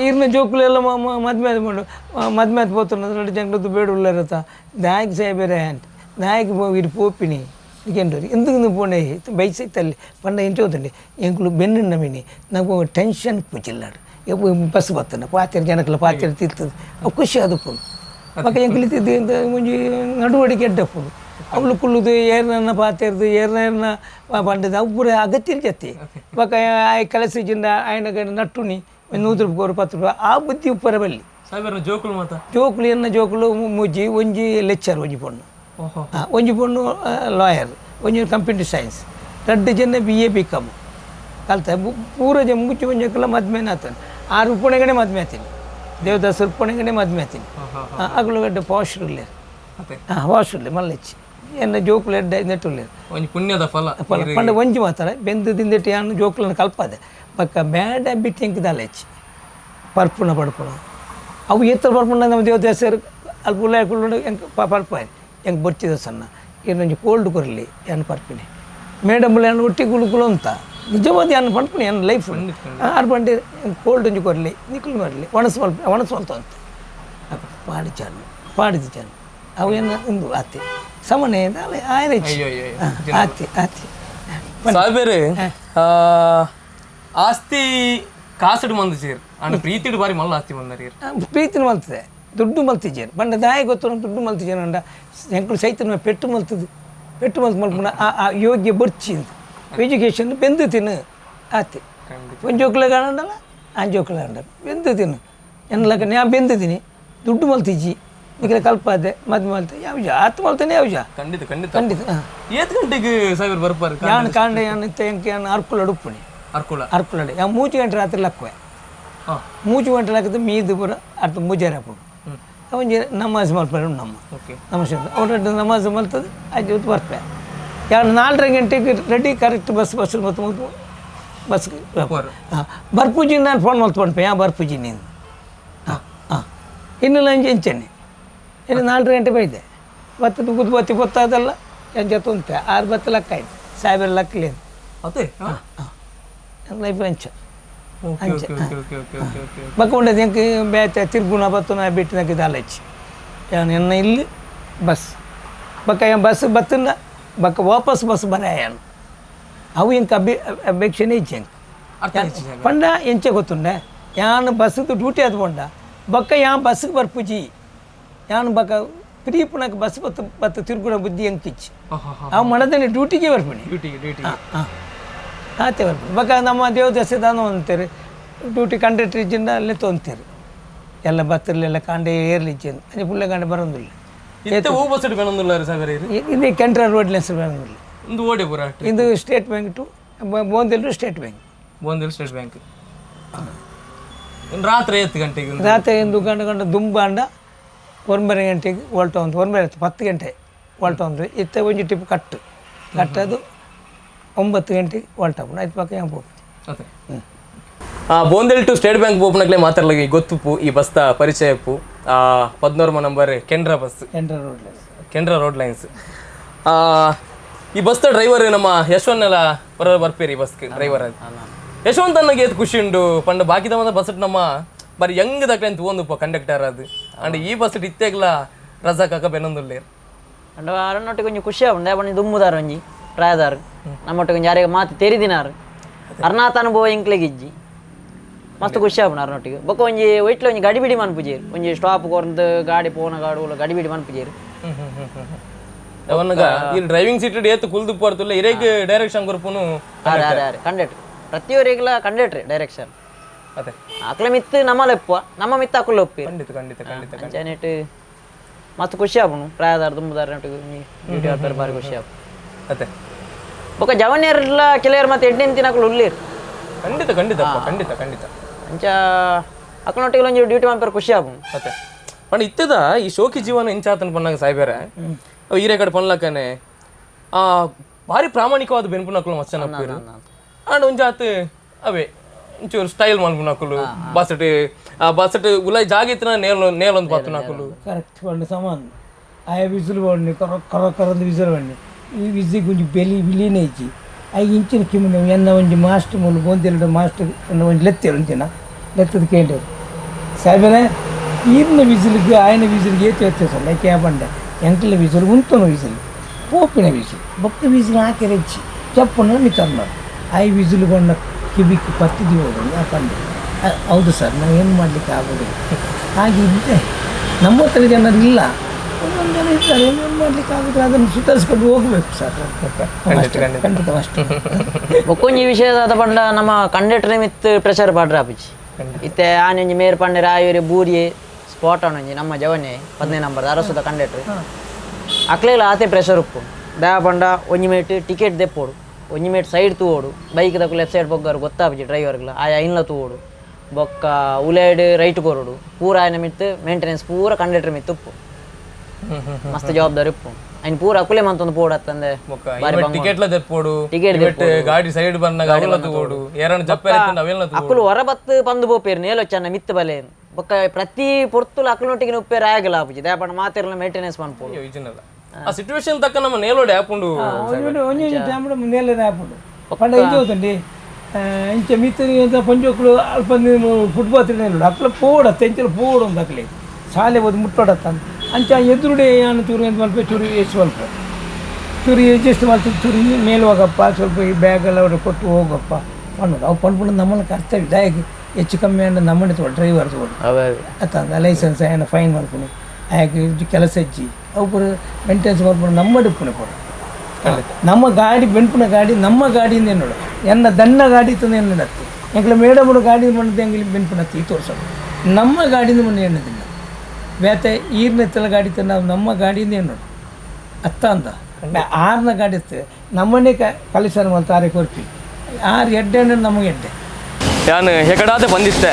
ಈರ್ನ ಜೋಕುಲೆಲ್ಲ ಮದ್ಮೆ ಮಾಡು ಮದ್ಮೆ పోతున్నది 2 జంటలతో బేడుల్లో రతా దాయకి సేబేరే అంటే దాయకి వీడి పోపిని ఇంకేంటారు ఎందుకు నువ్వు పోనే బైక్ తల్లి పండ ఏంటి అవుతుంది ఎంకులు బెన్నున్న మీని నాకు టెన్షన్ పూచిల్లాడు బస్సు బతున్న పాతిర జనకుల పాతిర తీరుతుంది ಖುಷಿ ಅದಪ್ಪು ಪಕ್ಕ ಎಂಕುಲಿ ತಿದ್ದು ಮುಂಜಿ ನಡುವಡಿಕೆ ಎಡ್ಡಪ್ಪು ಅವಳು ಕುಳ್ಳುದು ಏರ್ನ ಪಾತಿರ್ದು ಏರ್ನ ಪಂಡದು ಅವು ಪೂರ ಅಗತ್ಯ ಜತ್ತಿ ಪಕ್ಕ ಕಲಸಿಜಿಂದ ఆయన ನಟ್ಟುನಿ 100 ರೂಪಾಯಿ 10 ರೂಪಾಯಿ ಆ ಬುದ್ಧಿ ಉಪ್ಪರಬಲ್ಲಿ ಜೋಕುಲು ಮಾತಾ ಜೋಕುಲು ಎನ್ನ ಜೋಕುಲು ಮುಜ್ಜಿ ಒಂಜಿ ಲೆಕ್ಚರ್ ಒಂಜಿ ಪೊಣ್ಣು ಒಂಜಿ ಪೊಣ್ಣು ಲಾಯರ್ ಒಂಜಿ ಕಂಪ್ಯೂಟರ್ ಸೈನ್ಸ್ 2 ಜನ BA BCom ಕಲ್ತ ಪೂರ ಜನ ಮುಚ್ಚಿ ಒಂಜಕ್ಕಲ್ಲ ಮದ್ಮೇನ ಆತನು 6 ರೂಪಾಯಿಗಡೆ ಮದ್ಮೆ ಆತೀನಿ ದೇವದಾಸ್ ರೂಪಾಯಿಗಡೆ ಮದ್ಮೆ ಆತೀನಿ ಅಗಲು ಗಡ್ಡೆ ಪಾಶ್ ಉಳ್ಳೇರು ವಾಶ್ ಉಳ್ಳೆ ಮಲ್ಲೆಚ್ಚಿ ಎನ್ನ ಜೋಕುಲು ಎಡ್ಡೆ ನೆಟ್ಟುಳ್ಳೇರು ಒಂಜಿ ಪುಣ್ಯದ ಫಲ ಪಂಡ ಒಂಜಿ ಮಾತಾಡ ಬೆಂದು ತಿಂದಿಟ್ಟು ಯಾನು ಜೋಕುಲನ್ನು ಕಲ್ಪದೆ ಪಕ್ಕ ಬ್ಯಾಡ್ ಹ್ಯಾಬಿಟ್ ಎಂಕಿದಾಲ ಹೆಚ್ಚು ಪರ್ಪುಣ ಪಡ್ಪುಣ ಅವು ಎತ್ತರ ಪರ್ಪುಣ ನಮ್ಮ ದೇವತೆ ಹೆಸರು ಅಲ್ಲಿ ಪುಲ್ಲ ಕುಳ್ಳು ಹೆಂಗೆ ಪರ್ಪಾಯ್ ಹೆಂಗೆ ಬರ್ತಿದ್ದ ಸಣ್ಣ ಏನೊಂದು ಕೋಲ್ಡ್ ಕೊರಲಿ ಏನು ಪರ್ಪಿನಿ ಮೇಡಮ್ ಏನು ಒಟ್ಟಿಗೆ ಕುಳುಕುಳು ಅಂತ ನಿಜವಾದ ಏನು ಪಡ್ಪುಣಿ ಏನು ಲೈಫ್ ಆರು ಬಂಡಿ ಕೋಲ್ಡ್ ಒಂಜಿ ಕೊರಲಿ ನಿಕ್ಕಲು ಬರಲಿ ಒಣಸ್ವಲ್ತು ಅಂತ ಪಾಡಿದ ಚಾನು ಅವು ಏನು ಒಂದು ಆತಿ ಸಮನೆ ಆಯ್ತು ಆತಿ ಆತಿ ಬೇರೆ ಆಸ್ತಿ ಕಾಸಡು ಮಂದು ಸೇರು ಅಂಡ್ ಪ್ರೀತಿಡು ಬಾರಿ ಮಲ್ಲ ಆಸ್ತಿ ಮಂದಾರಿ ಪ್ರೀತಿನ ಮಲ್ತದೆ ದುಡ್ಡು ಮಲ್ತಿಜೇರು ಬಂಡ ದಾಯ ಗೊತ್ತು ದುಡ್ಡು ಮಲ್ತಿಜೇನು ಅಂಡ ಎಂಕುಲು ಸೈತನ ಪೆಟ್ಟು ಮಲ್ತದು ಪೆಟ್ಟು ಮಲ್ಪುಣ ಆ ಯೋಗ್ಯ ಬರ್ಚಿ ಅಂತ ಎಜುಕೇಷನ್ ಬೆಂದು ತಿನ್ನು ಆತಿ ಒಂದು ಜೋಕ್ಲೆ ಕಾಣಲ್ಲ ಆ ಜೋಕ್ಲೆ ಕಾಣ ಬೆಂದು ತಿನ್ನು ಎನ್ನಲಕ ನಾ ಬೆಂದಿದ್ದೀನಿ ದುಡ್ಡು ಮಲ್ತಿಜಿ ಈಗ ಕಲ್ಪಾದೆ ಮದ್ವೆ ಮಲ್ತೆ ಯಾವ್ಜ ಆತು ಮಲ್ತಾನೆ ಯಾವ್ಜ ಖಂಡಿತ ಖಂಡಿತ ಖಂಡಿತ ಏತ್ ಗಂಟೆಗೆ ಸಾವಿರ ಬರ್ಪಾರ ಯಾನು ಕಾಂಡೆ ಯಾನು ತೆಂಕೆ ಯಾನು ಅರ್ಕುಲ ಅಡುಪ್ಪುಣಿ ಅರ್ಕುಲಡೆ ಯಾವ 3 ಗಂಟೆ ರಾತ್ರಿ ಲಕ್ಕುವೆ 3 ಗಂಟೆ ಲಕ್ಕದ ಮೀದು ಪೂರ ಅರ್ಥ ಮುಜಾರೆ ಹಾಕೊಂಡು ಒಂಜಿ ನಮಾಜ್ ಮಲ್ಪಡೆ ನಮ್ಮ ನಮಾಜ್ ಅವ್ರ ನಮಾಜ್ ಮಲ್ತದೆ ಅದು ಬರ್ಪೆ ಯಾರು 4 ಗಂಟೆಗೆ ರೆಡಿ ಕರೆಕ್ಟ್ ಬಸ್ ಮತ್ತು ಬಸ್ಗೆ ಬರ್ಪೂಜಿ ನಾನು ಫೋನ್ ಮಲ್ತ್ಕೊಂಡ್ಪೆ ಯಾ ಬರ್ಪೂಜಿ ನೀನು ಇನ್ನೂ ಎಂಚೆಣ್ಣೆ ಇನ್ನು 4 ಗಂಟೆ ಬೈದೆ ಬತ್ತದ ಗುದ್ಬತ್ತಿ ಗೊತ್ತಾದಲ್ಲ ಎಂಜತ್ತು ಉಂಟೆ 6 ಬತ್ತು ಲಕ್ಕ ಆಯ್ತು ಸಾಹೇಬರ ಲಕ್ಕಲಿ ಅದೇ ಲೈಫ್ ಅಂಚ ಬಕ್ಕ ఉండేది ఇంక బేత తిరుగున బతున పెట్టినకి దాలచ్చి ఎన్న ఇల్లు బస్ బక్క బస్సు బతున్న బక్క వాపస్ బస్సు బరాయాను అವು ఇంక అపేక్షనే ఇచ్చాను పండ ఎంచే ಗೊತ್ತುಂಡೆ ಯಾನು ಬಸ್ಸದು ಡ್ಯೂಟಿ ಅದು ಪಂಡ ಬಕ್ಕ ಯಾ ಬಸ್ಸಿಗೆ ಬರ್ಪುಜಿ ಯಾನು ಬಕ್ಕ ಪ್ರೀಪುನಕ ಬಸ್ ಬತ್ತು ತಿರುಗುಣ ಬುದ್ಧಿ ಅಂಕಿಚ್ಚಿ ಅವು ಮಣದಲ್ಲಿ ಡ್ಯೂಟಿಗೆ ಬರ್ಪಣಿ ಡ್ಯೂಟಿಗೆ ಆತೆ ಬರ್ಬೋದು ಬಕ ನಮ್ಮ ದೇವದರ್ಶದಾನು ಅಂತಾರೆ ಡ್ಯೂಟಿ ಕಂಡಕ್ಟರ್ ಇಜ್ಜಿಂದ ಅಲ್ಲೇ ತೊಂತಾರೆ ಎಲ್ಲ ಬತ್ತರ್ಲೆಲ್ಲ ಕಾಂಡೆ ಏರ್ಲಿಜ್ಜೇನು ಅದೇ ಪುಳ್ಳೆ ಕಾಂಡೆ ಬರೋದಿಲ್ಲ ಇದು ಕೆಂಟ್ರ ರೋಡ್ಲೆಸ್ ಬರೋದಿಲ್ಲ ಒಂದು ಓಡಿ ಪುರ ಇದು ಸ್ಟೇಟ್ ಬ್ಯಾಂಕ್ ಟು ಬೋಂದೆಲ್ ಸ್ಟೇಟ್ ಬ್ಯಾಂಕ್ ಸ್ಟೇಟ್ ಬ್ಯಾಂಕ್ ರಾತ್ರಿ 8 ಗಂಟೆಗೆ ರಾತ್ರಿ 1 ಗಂಟೆ ದುಂಬಾಂಡ 9 ಗಂಟೆಗೆ ಹೊಲ್ಟ ಒಂದು 10 ಗಂಟೆ ಹೊಲ್ಟ ಒಂದು ಇತ್ತ ಒಂಜಿ ಟಿಪ್ ಕಟ್ಟದು 9 ಗಂಟೆಗೆ ಹೊಲ್ಟ ಆಯ್ತು ಪಕ್ಕ ಹೆಂಗೆ ಹೋಗಿ ಅದೇ ಬೋಂದೆಲ್ ಟು ಸ್ಟೇಟ್ ಬ್ಯಾಂಕ್ ಪೋಪನಕ್ಲೆ ಮಾತಾಡ್ಲಾಗಿ ಗೊತ್ತುಪ್ಪು ಈ ಬಸ್ತ ಪರಿಚಯಪ್ಪು 14ಮ number Canara bus Canara Road Lines ಈ ಬಸ್ತ ಡ್ರೈವರ್ ನಮ್ಮ ಯಶವಂತೆಲ್ಲ ಬರ್ಪೇರಿ ಈ ಬಸ್ಗೆ ಡ್ರೈವರ್ ಅದು ಯಶವಂತ ಅನ್ನಗೆ ಏತ್ ಖುಷಿ ಉಂಡು ಪಂಡ ಬಾಕಿ ತಮ್ಮ ಬಸ್ ನಮ್ಮ ಬರೀ ಹೆಂಗ್ ದಕ್ಕ ಅಂತ ಒಂದುಪ್ಪ ಕಂಡಕ್ಟರ್ ಅದು ಅಂಡ್ ಈ ಬಸ್ ಇತ್ತೆಗ್ಲ ರಜಾ ಕಾಕ ಬೆನ್ನೊಂದುಲ್ಲೇರು ಅಂಡ್ ಅರನೊಟ್ಟಿಗೆ ಒಂಜಿ ಖುಷಿ ಉಂಡೆ ಬನ್ನಿ ದುಮ್ಮುದಾರ ಒಂಜಿ ಪ್ರಾಯದಾರು ನಮ್ಮೊಟ್ಟಿಗೆ ಒಂಜಿ ಯಾರಿಗೆ ಮಾತು ತೆರಿದಿನಾರು ಅರ್ನಾಥ ಅನುಭವ ಇಂಕ್ಲೆಗಿಜ್ಜಿ ಮಸ್ತ್ ಖುಷಿ ಆಪುನ ಅರನೊಟ್ಟಿಗೆ ಬೊಕ್ಕ ಒಂಜಿ ಒಯ್ಟ್ಲ ಒಂಜಿ ಗಡಿಬಿಡಿ ಮನ್ಪುಜೇರು ಒಂಜಿ ಸ್ಟಾಪ್ ಕೊರ್ದು ಗಾಡಿ ಪೋನ ಗಾಡು ಗಡಿಬಿಡಿ ಮನ್ಪುಜೇರು ಅವನಗ ಈ ಡ್ರೈವಿಂಗ್ ಸೀಟ್ ಏತ್ ಕುಲ್ದು ಪರ್ತುಲ್ಲ ಇರೇಗ್ ಡೈರೆಕ್ಷನ್ ಕೊರ್ಪುನು ಕಂಡಕ್ಟರ್ ಪ್ರತಿಯೊರಿಗೆಲ್ಲ ಕಂಡಕ್ಟ್ರಿ ಡೈರೆಕ್ಷನ್ ಅದೇ ಅಕ್ಲ ಮಿತ್ತು ನಮ್ಮಲೆಪ್ಪ ನಮ್ಮ ಮಿತ್ತು ಅಕ್ಕಲು ಒಪ್ಪಿ ಖಂಡಿತ ಅಂಚನೆಟ್ ಮಸ್ತ್ ಖುಷಿ ಆಪುನು ಪ್ರಾಯದಾರ ದುಂಬುದಾರ ನೊಟ್ಟಿಗೆ ಡ್ಯೂಟಿ ಆಡ್ತಾರೆ ಬಾರಿ ಖುಷಿ ಆಪು ಅದೇ ಬೊಕ್ಕ ಜವನಿಯರೆಲ್ಲ ಕೆಲವರು ಮತ್ತೆ ಎಡ್ಡೆಂತಿನ ಅಕ್ಲು ಉಳ್ಳೇರು ಖಂಡಿತ ಅಂಚ ಅಕ್ಕನೊಟ್ಟಿಗೆ ಒಂಜಿ ಡ್ಯೂಟಿ ಮಾಡ್ತಾರೆ ಖುಷಿ ಆಪುನು ಮತ್ತೆ ಪಂಡ ಇತ್ತದ ಈ ಶೋಕಿ ಜೀವನ ಇಂಚಾತನ ಪನ್ನಾಗ ಸಾಯ್ಬೇರೆ ಅವು ಈರೆ ಕಡೆ ಪನ್ಲಕ್ಕನೆ ಭಾರಿ ಪ್ರಾಮಾಣಿಕವಾದ ಬೆನ್ಪುನಕ್ಕಲು ಮಸ್ತ್ ನಪ್ಪೇರು ಅಂಡ್ ಒಂಜಾತ್ ಅವೇ ಒಂಚೂರು ಸ್ಟೈಲ್ ಮನ್ಪುನಕ್ಕಲು ಬಸಟ್ ಉಲಾಯ್ ಜಾಗಿತ್ತಿನ ನೇಲೊಂದು ಪತ್ತುನಕ್ಕಲು ಕರೆಕ್ಟ್ ಪಂಡು ಸಮಾನ ಆಯ ವಿಸಿಲ್ ಪಂಡು ಕರೊಂದು ವಿಸಿಲ್ ಪಂಡು ಈ ವಿಸಿಗೆ ಒಂಜಿ ಬಿಲಿನೇ ಇಜ್ಜಿ ಆಗ ಇಂಚಿನ ಕಿಮ್ಮನೆ ಎನ್ನ ಒಂಜಿ ಮಾಸ್ಟರ್ ಮೂಲ ಬೋಂದೆಲ್ಡು ಮಾಸ್ಟರ್ ಎನ್ನ ಒಂಜಿ ಲೆತ್ತೇರು ಇಂಚಿನ ಲೆತ್ತದ ಕೇಂದ್ರ ಸಾಯ್ಬನೆ ಈರ್ನ ವಿಸಿಲ್ಗೆ ಆಯನ ವಿಸಿಲ್ಗೆ ಏತು ಸರ್ ಲೈಕ್ ಬಂಡೆ ಎಂಕಲ ವಿಸಿಲ್ ಉಂತನ ವಿಸಿಲ್ ಪೋಪಿನ ವಿಸಿಲ್ ಬೊಕ್ಕ ವಿಸಿಲ್ ಹಾಕಿ ಹೆಚ್ಚಿ ಚಪ್ಪನ್ನು ನಿಂತ ಆಯ್ ವಿಸಿಲ್ ಕೊಂಡ ಕಿಬಿಕ್ಕೆ ಪತ್ತಿದ್ದೀವಿ ಹೋಗೋದು ಯಾಕಂದ್ರೆ ಹೌದು ಸರ್ ನಾವು ಏನು ಮಾಡಲಿಕ್ಕೆ ಆಗೋದಿಲ್ಲ ಹಾಗೆ ಇದ್ದೆ ನಮ್ಮ ಹತ್ರ ಜನರು ಇಲ್ಲ ಒಂದೊಂದು ಜನ ಇರ್ತಾರೆ ಏನು ಮಾಡಲಿಕ್ಕೆ ಆಗೋದಿಲ್ಲ ಅದನ್ನು ಸುಧಾರಿಸ್ಕೊಂಡು ಹೋಗಬೇಕು ಸರ್ ಖಂಡಿತ ಅಷ್ಟೇ ಬೊಕ್ಕೊಂಜಿ ವಿಷಯದ ಪಂಡ ನಮ್ಮ ಕಂಡಕ್ಟರ್ ಮಿತ್ ಪ್ರೆಷರ್ ಪಾಡ್ರ ಆಪಿಚ್ಚಿ ಇತ್ತೆ ಆನೊಂಜಿ ಮೇರ್ ಪಂಡೆ ರಾಯೂರಿ ಬೂರಿಯೆ ಸ್ಪಾಟ್ ಆನೊಂಜಿ ನಮ್ಮ ಜವನೆ 15 ನಂಬರ್ ಅರಸುದ ಕಂಡಕ್ಟರ್ ಅಕ್ಲೆಲ್ಲ ಆತೆ ಪ್ರೆಷರ್ ಉಪ್ಪು ದಯ ಪಂಡ ಒಂಜಿ ಮೇಟ್ ಟಿಕೆಟ್ ದೆಪ್ಪೋಡು ಒಂಜಿ ಮೇಟ್ ಸೈಡ್ ತೂವೋಡು ಬೈಕ್ ದಕ್ಕು ಲೆಫ್ಟ್ ಸೈಡ್ ಬೊಗ್ಗಾರು ಗೊತ್ತಾಪಿಜಿ ಡ್ರೈವರ್ಗಳ ಆಯ ಐನ್ಲ ತೂವೋಡು ಬೊಕ್ಕ ಉಲೇಡ್ ರೈಟ್ ಕೊರೋಡು ಪೂರ ಆಯನ ಮಿತ್ತು ಮೇಂಟೆನೆನ್ಸ್ ಪೂರ ಕಂಡಕ್ಟರ್ ಮಿತ್ತು ಉಪ್ಪು ಮಸ್ತ್ ಜವಾಬ್ದಾರಿ ಉಪ್ಪು ಐನ್ ಪೂರ ಅಕುಲೆ ಮಂತೊಂದು ಪೋಡತ್ತಂದೆ ಟಿಕೆಟ್ಲ ದೆಪ್ಪೋಡು ಟಿಕೆಟ್ ಗಾಡಿ ಸೈಡ್ ಬಂದಾಗ ಅವೆಲ್ಲ ತೂವೋಡು ಎರಡ್ ಜಪ್ಪೆರ ಅವೆಲ್ಲ ಅಕುಲು ಹೊರಬತ್ತು ಪಂದು ಬೋಪೇರು ನೇಲೊಚ್ಚನ್ನ ಮಿತ್ತು ಬಲೆ ಬೊಕ್ಕ ಪ್ರತಿ ಪೊರ್ತುಲು ಅಕುಲೊಟ್ಟಿಗೆ ಉಪ್ಪೇರು ಆಗಲ್ಲ ಆಪುಜಿ ದಯಪಂಡ ಮಾತೆರ್ಲ ಮೇಂಟೆನೆನ್ಸ್ ಮನ್ಪೋಡು ಆ ಸಿಚುವೇಶನ್ ತಕ್ಕ ನಮ್ಮ ನೇಲೋಡಿ ಆಪುಂಡು ಒಂಜೊಂಜಿ ಟೈಮ್ ಮುಂದೆಲ್ಲ ಆಪುಂಡು ಪಂಡ ಇಂಚೆ ಹೋತಂಡಿ ಇಂಚೆ ಮಿತ್ತರಿ ಅಂತ ಪಂಚೋಕ್ಳು ಅಲ್ಪ ಫುಟ್ಬಾಲ್ ತಿನ್ನೋಡು ಅಕ್ಲ ಪೋಡತ್ತೆ ಇಂಚಲು ಪೋಡು ಒಂದು ಅಕ್ಲೆ ಶಾಲೆ ಹೋದ್ ಮುಟ್ಟೋಡತ್ತ ಅಂಚ ಎದುರುಡೆ ಏನು ಚೂರು ಅಂತ ಮಲ್ಪ ಚೂರು ಎಷ್ಟು ಸ್ವಲ್ಪ ಚೂರು ಅಡ್ಜಸ್ಟ್ ಮಾಡ್ತೀವಿ ಚೂರು ಮೇಲೆ ಹೋಗಪ್ಪ ಸ್ವಲ್ಪ ಈ ಬ್ಯಾಗೆಲ್ಲ ಅವ್ರಿಗೆ ಕೊಟ್ಟು ಹೋಗಪ್ಪ ಪಣ್ಣೋಡು ಅವು ಪಂಡ್ಬಿಟ್ಟು ನಮ್ಮನ್ನು ಕರ್ತವ್ಯ ದಯಗೆ ಹೆಚ್ಚು ಕಮ್ಮಿ ಅಂದ್ರೆ ನಮ್ಮನೆ ತಗೊಂಡು ಡ್ರೈವರ್ ತಗೊಂಡು ಅತ್ತಂದ ಲೈಸೆನ್ಸ್ ಏನೋ ಫೈನ್ ಮಾಡ್ಕೊಂಡು ಹಾಗೆ ಕೆಲಸ ಹಚ್ಚಿ ಅವು ಮೇಂಟೆನೆನ್ಸ್ ಮಾಡ್ಕೊಂಡು ನಮ್ಮ ಡಿಪ್ಪುನೆ ಕೊಡು ನಮ್ಮ ಗಾಡಿ ಬೆಂಪುನ ಗಾಡಿ ನಮ್ಮ ಗಾಡಿಯಿಂದ ನೋಡು ಎನ್ನ ದಣ್ಣ ಗಾಡಿ ತಂದು ಏನು ನಡತ್ತೆ ಎಂಕ್ಲ ಮೇಡಮರು ಗಾಡಿ ಮಾಡಿದ ಹೆಂಗೆ ಬೆಂಪುನತ್ತಿ ತೋರ್ಸೋದು ನಮ್ಮ ಗಾಡಿಯಿಂದ ಮನೆ ಎಣ್ಣದಿಲ್ಲ ಬೇತೆ ಈರ್ನೆತ್ತಲ ಗಾಡಿ ತಂದು ನಾವು ನಮ್ಮ ಗಾಡಿಯಿಂದ ಏನು ನೋಡು ಅತ್ತ ಅಂತ ಆರ್ನ ಗಾಡಿ ಇತ್ತು ನಮ್ಮನ್ನೇ ಕಲಿಸರ್ ಮಾಡ್ತಾರೆ ಕೊರ್ಪಿ 6 ಎಡ್ಡೆ ಅಂದ್ರೆ ನಮಗೆ ಎಡ್ಡೆ ನಾನು ಹೆಕಡಾದೆ ಬಂದಿತ್ತೆ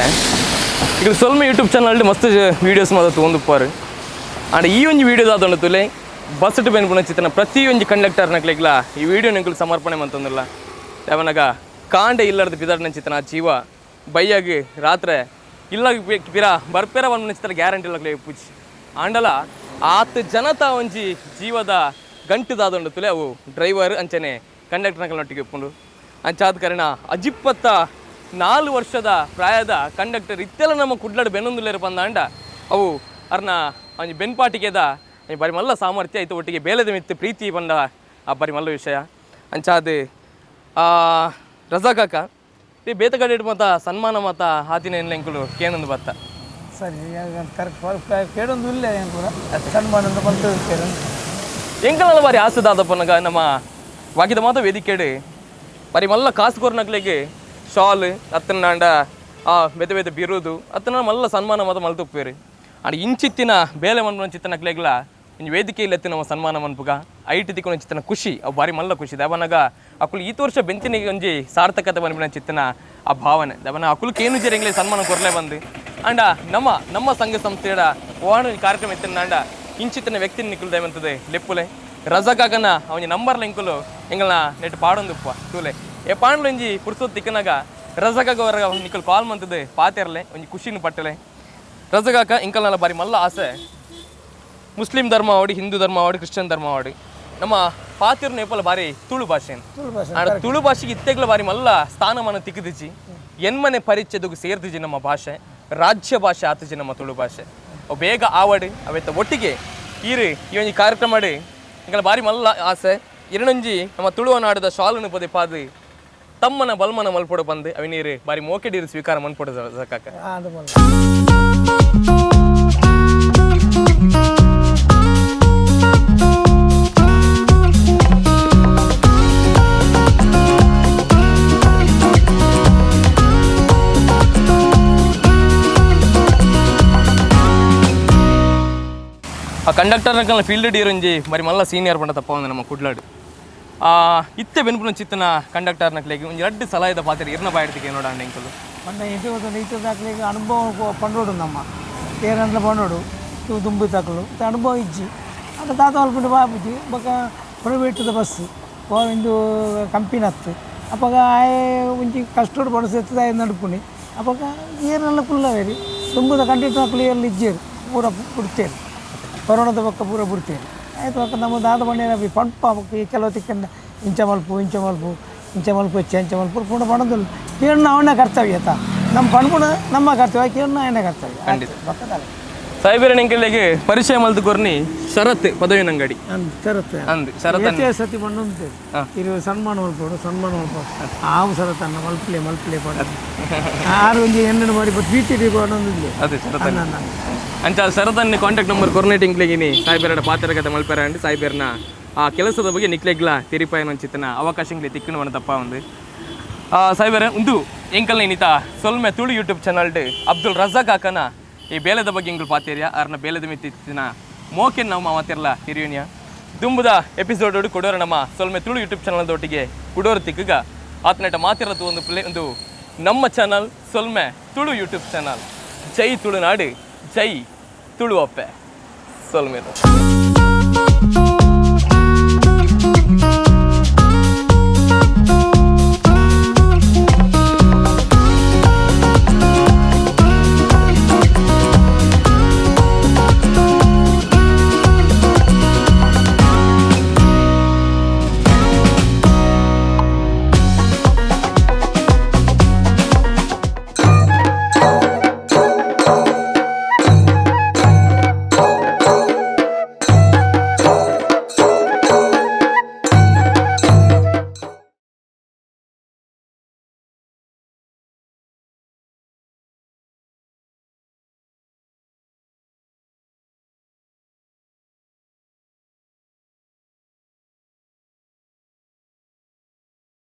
ಈಗ ಸೊಲ್ಮೆ ಯೂಟ್ಯೂಬ್ ಚಾನಲ್ ಮಸ್ತ್ ವೀಡಿಯೋಸ್ ಮಾತು ಒಂದು ಪಾರು ಆಡ ಈ ಒಂದು ವೀಡಿಯೋದಾದ ತುಲೆ ಬಸ್ ಬೆನ್ಪುನ ಚಿತ್ರನ ಪ್ರತಿಯೊಂದು ಕಂಡಕ್ಟರ್ನಕ್ಲೆಗ್ಲ ಈ ವಿಡಿಯೋ ನಿಂಗೆ ಸಮರ್ಪಣೆ ಮಂತಂದಿಲ್ಲ ಯಾವನಾಗ ಕಾಂಡೆ ಇಲ್ಲದ ಬಿದಾಡ್ನ ಚಿತ್ರನ ಜೀವ ಬೈಯಾಗಿ ರಾತ್ರಿ ಇಲ್ಲ ಪಿರ ಬರ್ಪೇರ ಒಂದು ಚಿತ್ರ ಗ್ಯಾರಂಟಿ ಇಲ್ಲಕ್ಲೆ ಪೂಜಿ ಆಂಡಲ 10 ಜನತ ಒಂಜಿ ಜೀವದ ಗಂಟುದಾದ ತುಲೆ ಅವು ಡ್ರೈವರ್ ಅಂಚನೆ ಕಂಡಕ್ಟರ್ನೊಟ್ಟಿಗೆ ಇಪ್ಪುಂಡು ಅಂಚಾದ ಕಾರಣ ಅಜಿಪ್ಪತ್ತ 4 ವರ್ಷದ ಪ್ರಾಯದ ಕಂಡಕ್ಟರ್ ಇತ್ತೆಲ್ಲ ನಮ್ಮ ಕುಡ್ಲಾಡು ಬೆನ್ನೊಂದುಲೇರು ಬಂದಾಂಡ ಅವು ಅರ್ನ ಒಂಜಿ ಬೆನ್ಪಾಟಿಗೆದ ಬರಿ ಮಲ್ಲ ಸಾಮರ್ಥ್ಯ ಆಯ್ತು ಒಟ್ಟಿಗೆ ಬೇಲೆದ ಮಿತ್ತು ಪ್ರೀತಿ ಬಂದ ಆ ಬರಿ ಮಲ್ಲ ವಿಷಯ ಅಂಚಾದ ರಜಾಕಾಕ ಈ ಬೇತಗಡೆ ಮತ ಸನ್ಮಾನ ಮತ ಹಾತಿನ ಎಂಕುಲು ಕೇನೊಂದು ಬತ್ತ ಸರಿ ಕರೆಕ್ಟ್ ಕೇಳೊಂದು ಇಲ್ಲ ಸನ್ಮಾನ ಬಂತು ಎಂಕಲೆಲ್ಲ ಬಾರಿ ಆಸದಾದಪ್ಪನಾಗ ನಮ್ಮ ವಾಕಿದ ಮಾತ ವೇದಿಕೆಡು ಬಾರಿ ಮಲ್ಲ ಕಾಸು ಕೊರ್ನಕ್ಲೆಗೆ ಶಾಲ್ ಅತ್ತನಾಂಡ ಆ ಬೆದ ಬೆದ ಬಿರುದು ಅತ್ತನ ಮಲ್ಲ ಸನ್ಮಾನ ಮಾತ ಮಲ್ತುಪ್ಪೇರಿ ಅಂಡ್ ಇಂಚಿತ್ತಿನ ಬೇಲೆ ಮನ್ಪುನ ಚಿತ್ತನಕ್ಲೆಗ್ಲ ಇಂಜ ವೇದಿಕೆಯಲ್ಲಿ ಎತ್ತಿ ನಮ್ಮ ಸನ್ಮಾನ ಮನ್ಪುಗ ಐಟ್ ತಿಕ್ಕೊನ ಚಿತ್ತನ ಖುಷಿ ಅವು ಬಾರಿ ಮಲ್ಲ ಖುಷಿ ದವನಾಗ ಅಕುಲು ಈ ವರ್ಷ ಬೆಂತಿನಿಗೆ ಒಂಜಿ ಸಾರ್ಥಕತೆ ಮನ್ಪಿನ ಚಿತ್ತನ ಆ ಭಾವನೆ ದವನ ಅಕುಲು ಕೇನು ಜೆರೆಂಗ್ಲೆ ಸನ್ಮಾನ ಕೊರ್ಲೆ ಬಂದು ಅಂಡ ನಮ್ಮ ಸಂಘ ಸಂಸ್ಥೆಯ ಓಣ ಕಾರ್ಯಕ್ರಮ ಎತ್ತಿನ ಅಂಡ ಇಂಚಿತ್ತಿನ ವ್ಯಕ್ತಿ ನಿಕ್ಕಲು ದಯವಂತದೆ ಲೆಪ್ಪುಲೆ ರಜಕಾಕನ ಅವನ ನಂಬರ್ಲ ಇಂಕುಲು ಎಂಗಲ್ನ ನೆಟ್ ಪಾಡೊಂದುಪ್ಪ ತೂಲೆ ಏ ಪಾಂಡ್ಲು ಒಂಜಿ ಪುರ್ಸೊತ್ ತಿಕ್ಕನಾಗ ರಜಕಾಕ ಹೊರಗ ನಿಕ್ಕಲು ಕಾಲ್ ಮಂತದೆ ಪಾತೆರ್ಲೆ ಒಂಜಿ ಖುಷಿನ ಪಟ್ಟಲೆ ರಜಕಾಕ ಇಂಕಲ್ನ ಬಾರಿ ಮಲ್ಲ ಆಸೆ ಮುಸ್ಲಿಂ ಧರ್ಮ ಆವಡಿ ಹಿಂದೂ ಧರ್ಮ ಆವಡಿ ಕ್ರಿಶ್ಚಿಯನ್ ಧರ್ಮ ಆವಡಿ ನಮ್ಮ ಪಾತಿರ್ ನೇಪಲ ಬಾರಿ ತುಳು ಭಾಷೆ ತುಳು ಭಾಷೆಗೆ ಇತ್ತೆಗ್ಲ ಬಾರಿ ಮಲ್ಲ ಸ್ಥಾನಮಾನ ತಿಕ್ಕದಿಜಿ ಎನ್ಮನೆ ಪರಿಚಯದಗೂ ಸೇರ್ದಿಜಿ ನಮ್ಮ ಭಾಷೆ ರಾಜ್ಯ ಭಾಷೆ ಆತಜಿ ನಮ್ಮ ತುಳು ಭಾಷೆ ಅವು ಬೇಗ ಆವಡು ಅವೆತ್ತ ಒಟ್ಟಿಗೆ ಈರು ಈ ಒಂದು ಕಾರ್ಯಕ್ರಮ ಮಾಡಿ ಇಂಕಲ ಬಾರಿ ಮಲ್ಲ ಆಸೆ ಇರಣಂಜಿ ನಮ್ಮ ತುಳುವ ನಾಡದ ಶಾಲನು ಪದೇ ಪಾದು ತಮ್ಮನ ಬಲ್ಮನ ಮಲ್ಪೊಡು ಬಂದು ಅವಿನೀರು ಬಾರಿ ಮೋಕೆಡೀರು ಸ್ವೀಕಾರ ಮನ್ಪೊಡು ಜಕಾಕ ಆ ಕಂಡಕ್ಟರ್ನ ಫೀಲ್ಡ್ ಡೀರಂಜಿ మరి మళ్ళీ సీనియర్ పంట తప్ప ఉంది ನಮ್ಮ ಕುಡ್ಲಾಡು ಇತ್ತೆ ಬೆನ್ಪುನ ಚಿತ್ತನ ಕಂಡಕ್ಟರ್ನಕ್ಲೆಗೆ ಒಂದು ಎರಡು ಸಲಹೆದ ಪಾತ್ರ ಇರ್ನ ಬಾಯಿಡ್ತಿಗೆ ನೋಡಂಡ ಇಂಕಲು ಪಂಡ ಇಂಟಿ ಒಂದು ಈತ ದಾಖಲೆಗೆ ಅನುಭವ ಪಂಡೋಡು ನಮ್ಮ ಏರಂಟ್ಲ ಪಂಡೋಡು ದುಂಬು ತಕ್ಕಲು ಅನುಭವ ಇಜ್ಜಿ ಅಂತ ತಾತ ಹೊಲ್ಪಿಂಡು ಬಾಪುಜಿ ಬೊಕ ಪ್ರೈವೇಟ್ದ ಬಸ್ ಒಂದು ಕಂಪಿನ ಹತ್ತು ಅಪ್ಪಾಗ ಆಯೆ ಒಂಜಿ ಕಷ್ಟೋಡು ಪಡಿಸೆತ್ತದ ನಡುಪುಣಿ ಅಪ್ಪಾಗ ಏರೆಲ್ಲ ಕುಲ್ಲವೇರಿ ದುಂಬುದ ಕಂಡಕ್ಟರ್ ಹಾಕಲು ಎಲ್ಲ ಇಜ್ಜೇರು ಪೂರ ಬಿಡ್ತೇನೆ ಕೊರೋನಾದ ಪಕ್ಕ ಪೂರ ಬಿಡ್ತೇನೆ ಆಯ್ತು ಪಕ್ಕ ನಮ್ಮ ದಾದ ಬಂಡೇನ ಪಂಪ ಕೆಲವು ತಿಕ್ಕಂಡ ಇಂಚ ಮಲ್ಪು ಹೆಚ್ಚು ಮಲ್ಪು ಪೂರ್ಣ ಪಣದಲ್ಲ ಕೇಳನ ಅವನೇ ಕರ್ತವ್ಯ ಆಯ್ತಾ ನಮ್ಮ ಪಣ್ಪುಣ ನಮ್ಮ ಕರ್ತವ್ಯ ಕೇಳನ ಅವನೇ ಕರ್ತವ್ಯ ಖಂಡಿತ ಪಕ್ಕದಲ್ಲ ಸಾಯಿಬೇರನ ಇಂಕಲ್ಲೆಗೆ ಪರಿಚಯ ಮಲ್ತು ಕೊರ್ನಿ ಶರತ್ ಪದವಿನ ಅಂಗಡಿ ಶರತ್ ಅಂದ್ ಶರತ್ ಸತಿ ಮಣ್ಣು ಇರು ಸನ್ಮಾನ ಮಲ್ಪೋಡು ಆವು ಶರತನ್ನ ಮಲ್ಪಲೆ ಪಡ ಆರು ಒಂಜಿ ಎಣ್ಣೆ ಮಾಡಿ ಬಟ್ ಬೀಚಿ ಪಡೊಂದಿಲ್ಲ ಅದೇ ಶರತ್ ಅಂಚ ಶರತನ್ನ ಕಾಂಟ್ಯಾಕ್ಟ್ ನಂಬರ್ ಕೊರ್ನೇಟ್ ಇಂಕ್ಲೆಗಿನಿ ಸಾಯಿಬೇರಡ ಪಾತ್ರಕತೆ ಮಲ್ಪೆರ ಅಂಡ್ ಸಾಯಿಬೇರನ ಆ ಕೆಲಸದ ಬಗ್ಗೆ ನಿಕ್ಲೆಗ್ಲ ತಿರಿಪಾಯನ ಚಿತ್ತನ ಅವಕಾಶಂಗ್ಲಿ ತಿಕ್ಕಣ ಮನ ತಪ್ಪ ಒಂದು ಸಾಯಿಬೇರ ಒಂದು ಎಂಕಲ್ನ ಇನ್ನಿತ ಸೊಲ್ಮೆ ತುಳು ಯೂಟ್ಯೂಬ್ ಚಾನಲ್ ಅಬ್ದುಲ್ ರಜಾಕ್ ಕಾಕನ ಈ ಬೇಲೆದ ಬಗ್ಗೆ ಇಂಗಳು ಪಾತೇರಿಯ ಅವ್ರನ್ನ ಬೇಲೆದ ಮಿತ್ತಿನ ಮೋಕೆನ್ ನಾವು ಮಾತಿರಲ್ಲ ಹಿರಿಯೂನಿಯ ದುಂಬುದ ಎಪಿಸೋಡ್ ಕೊಡೋರು ನಮ್ಮ ಸೊಲ್ಮೆ ತುಳು ಯೂಟ್ಯೂಬ್ ಚಾನಲ್ದೊಟ್ಟಿಗೆ ಕೊಡೋರು ತಿಕ್ಕಗ ಆತನಟ ಮಾತಿರತ್ತು ಒಂದು ನಮ್ಮ ಚಾನಲ್ ಸೊಲ್ಮೆ ತುಳು ಯೂಟ್ಯೂಬ್ ಚಾನಲ್ ಜೈ ತುಳುನಾಡು ಜೈ ತುಳು ಅಪ್ಪೆ ಸೊಲ್ಮೆದು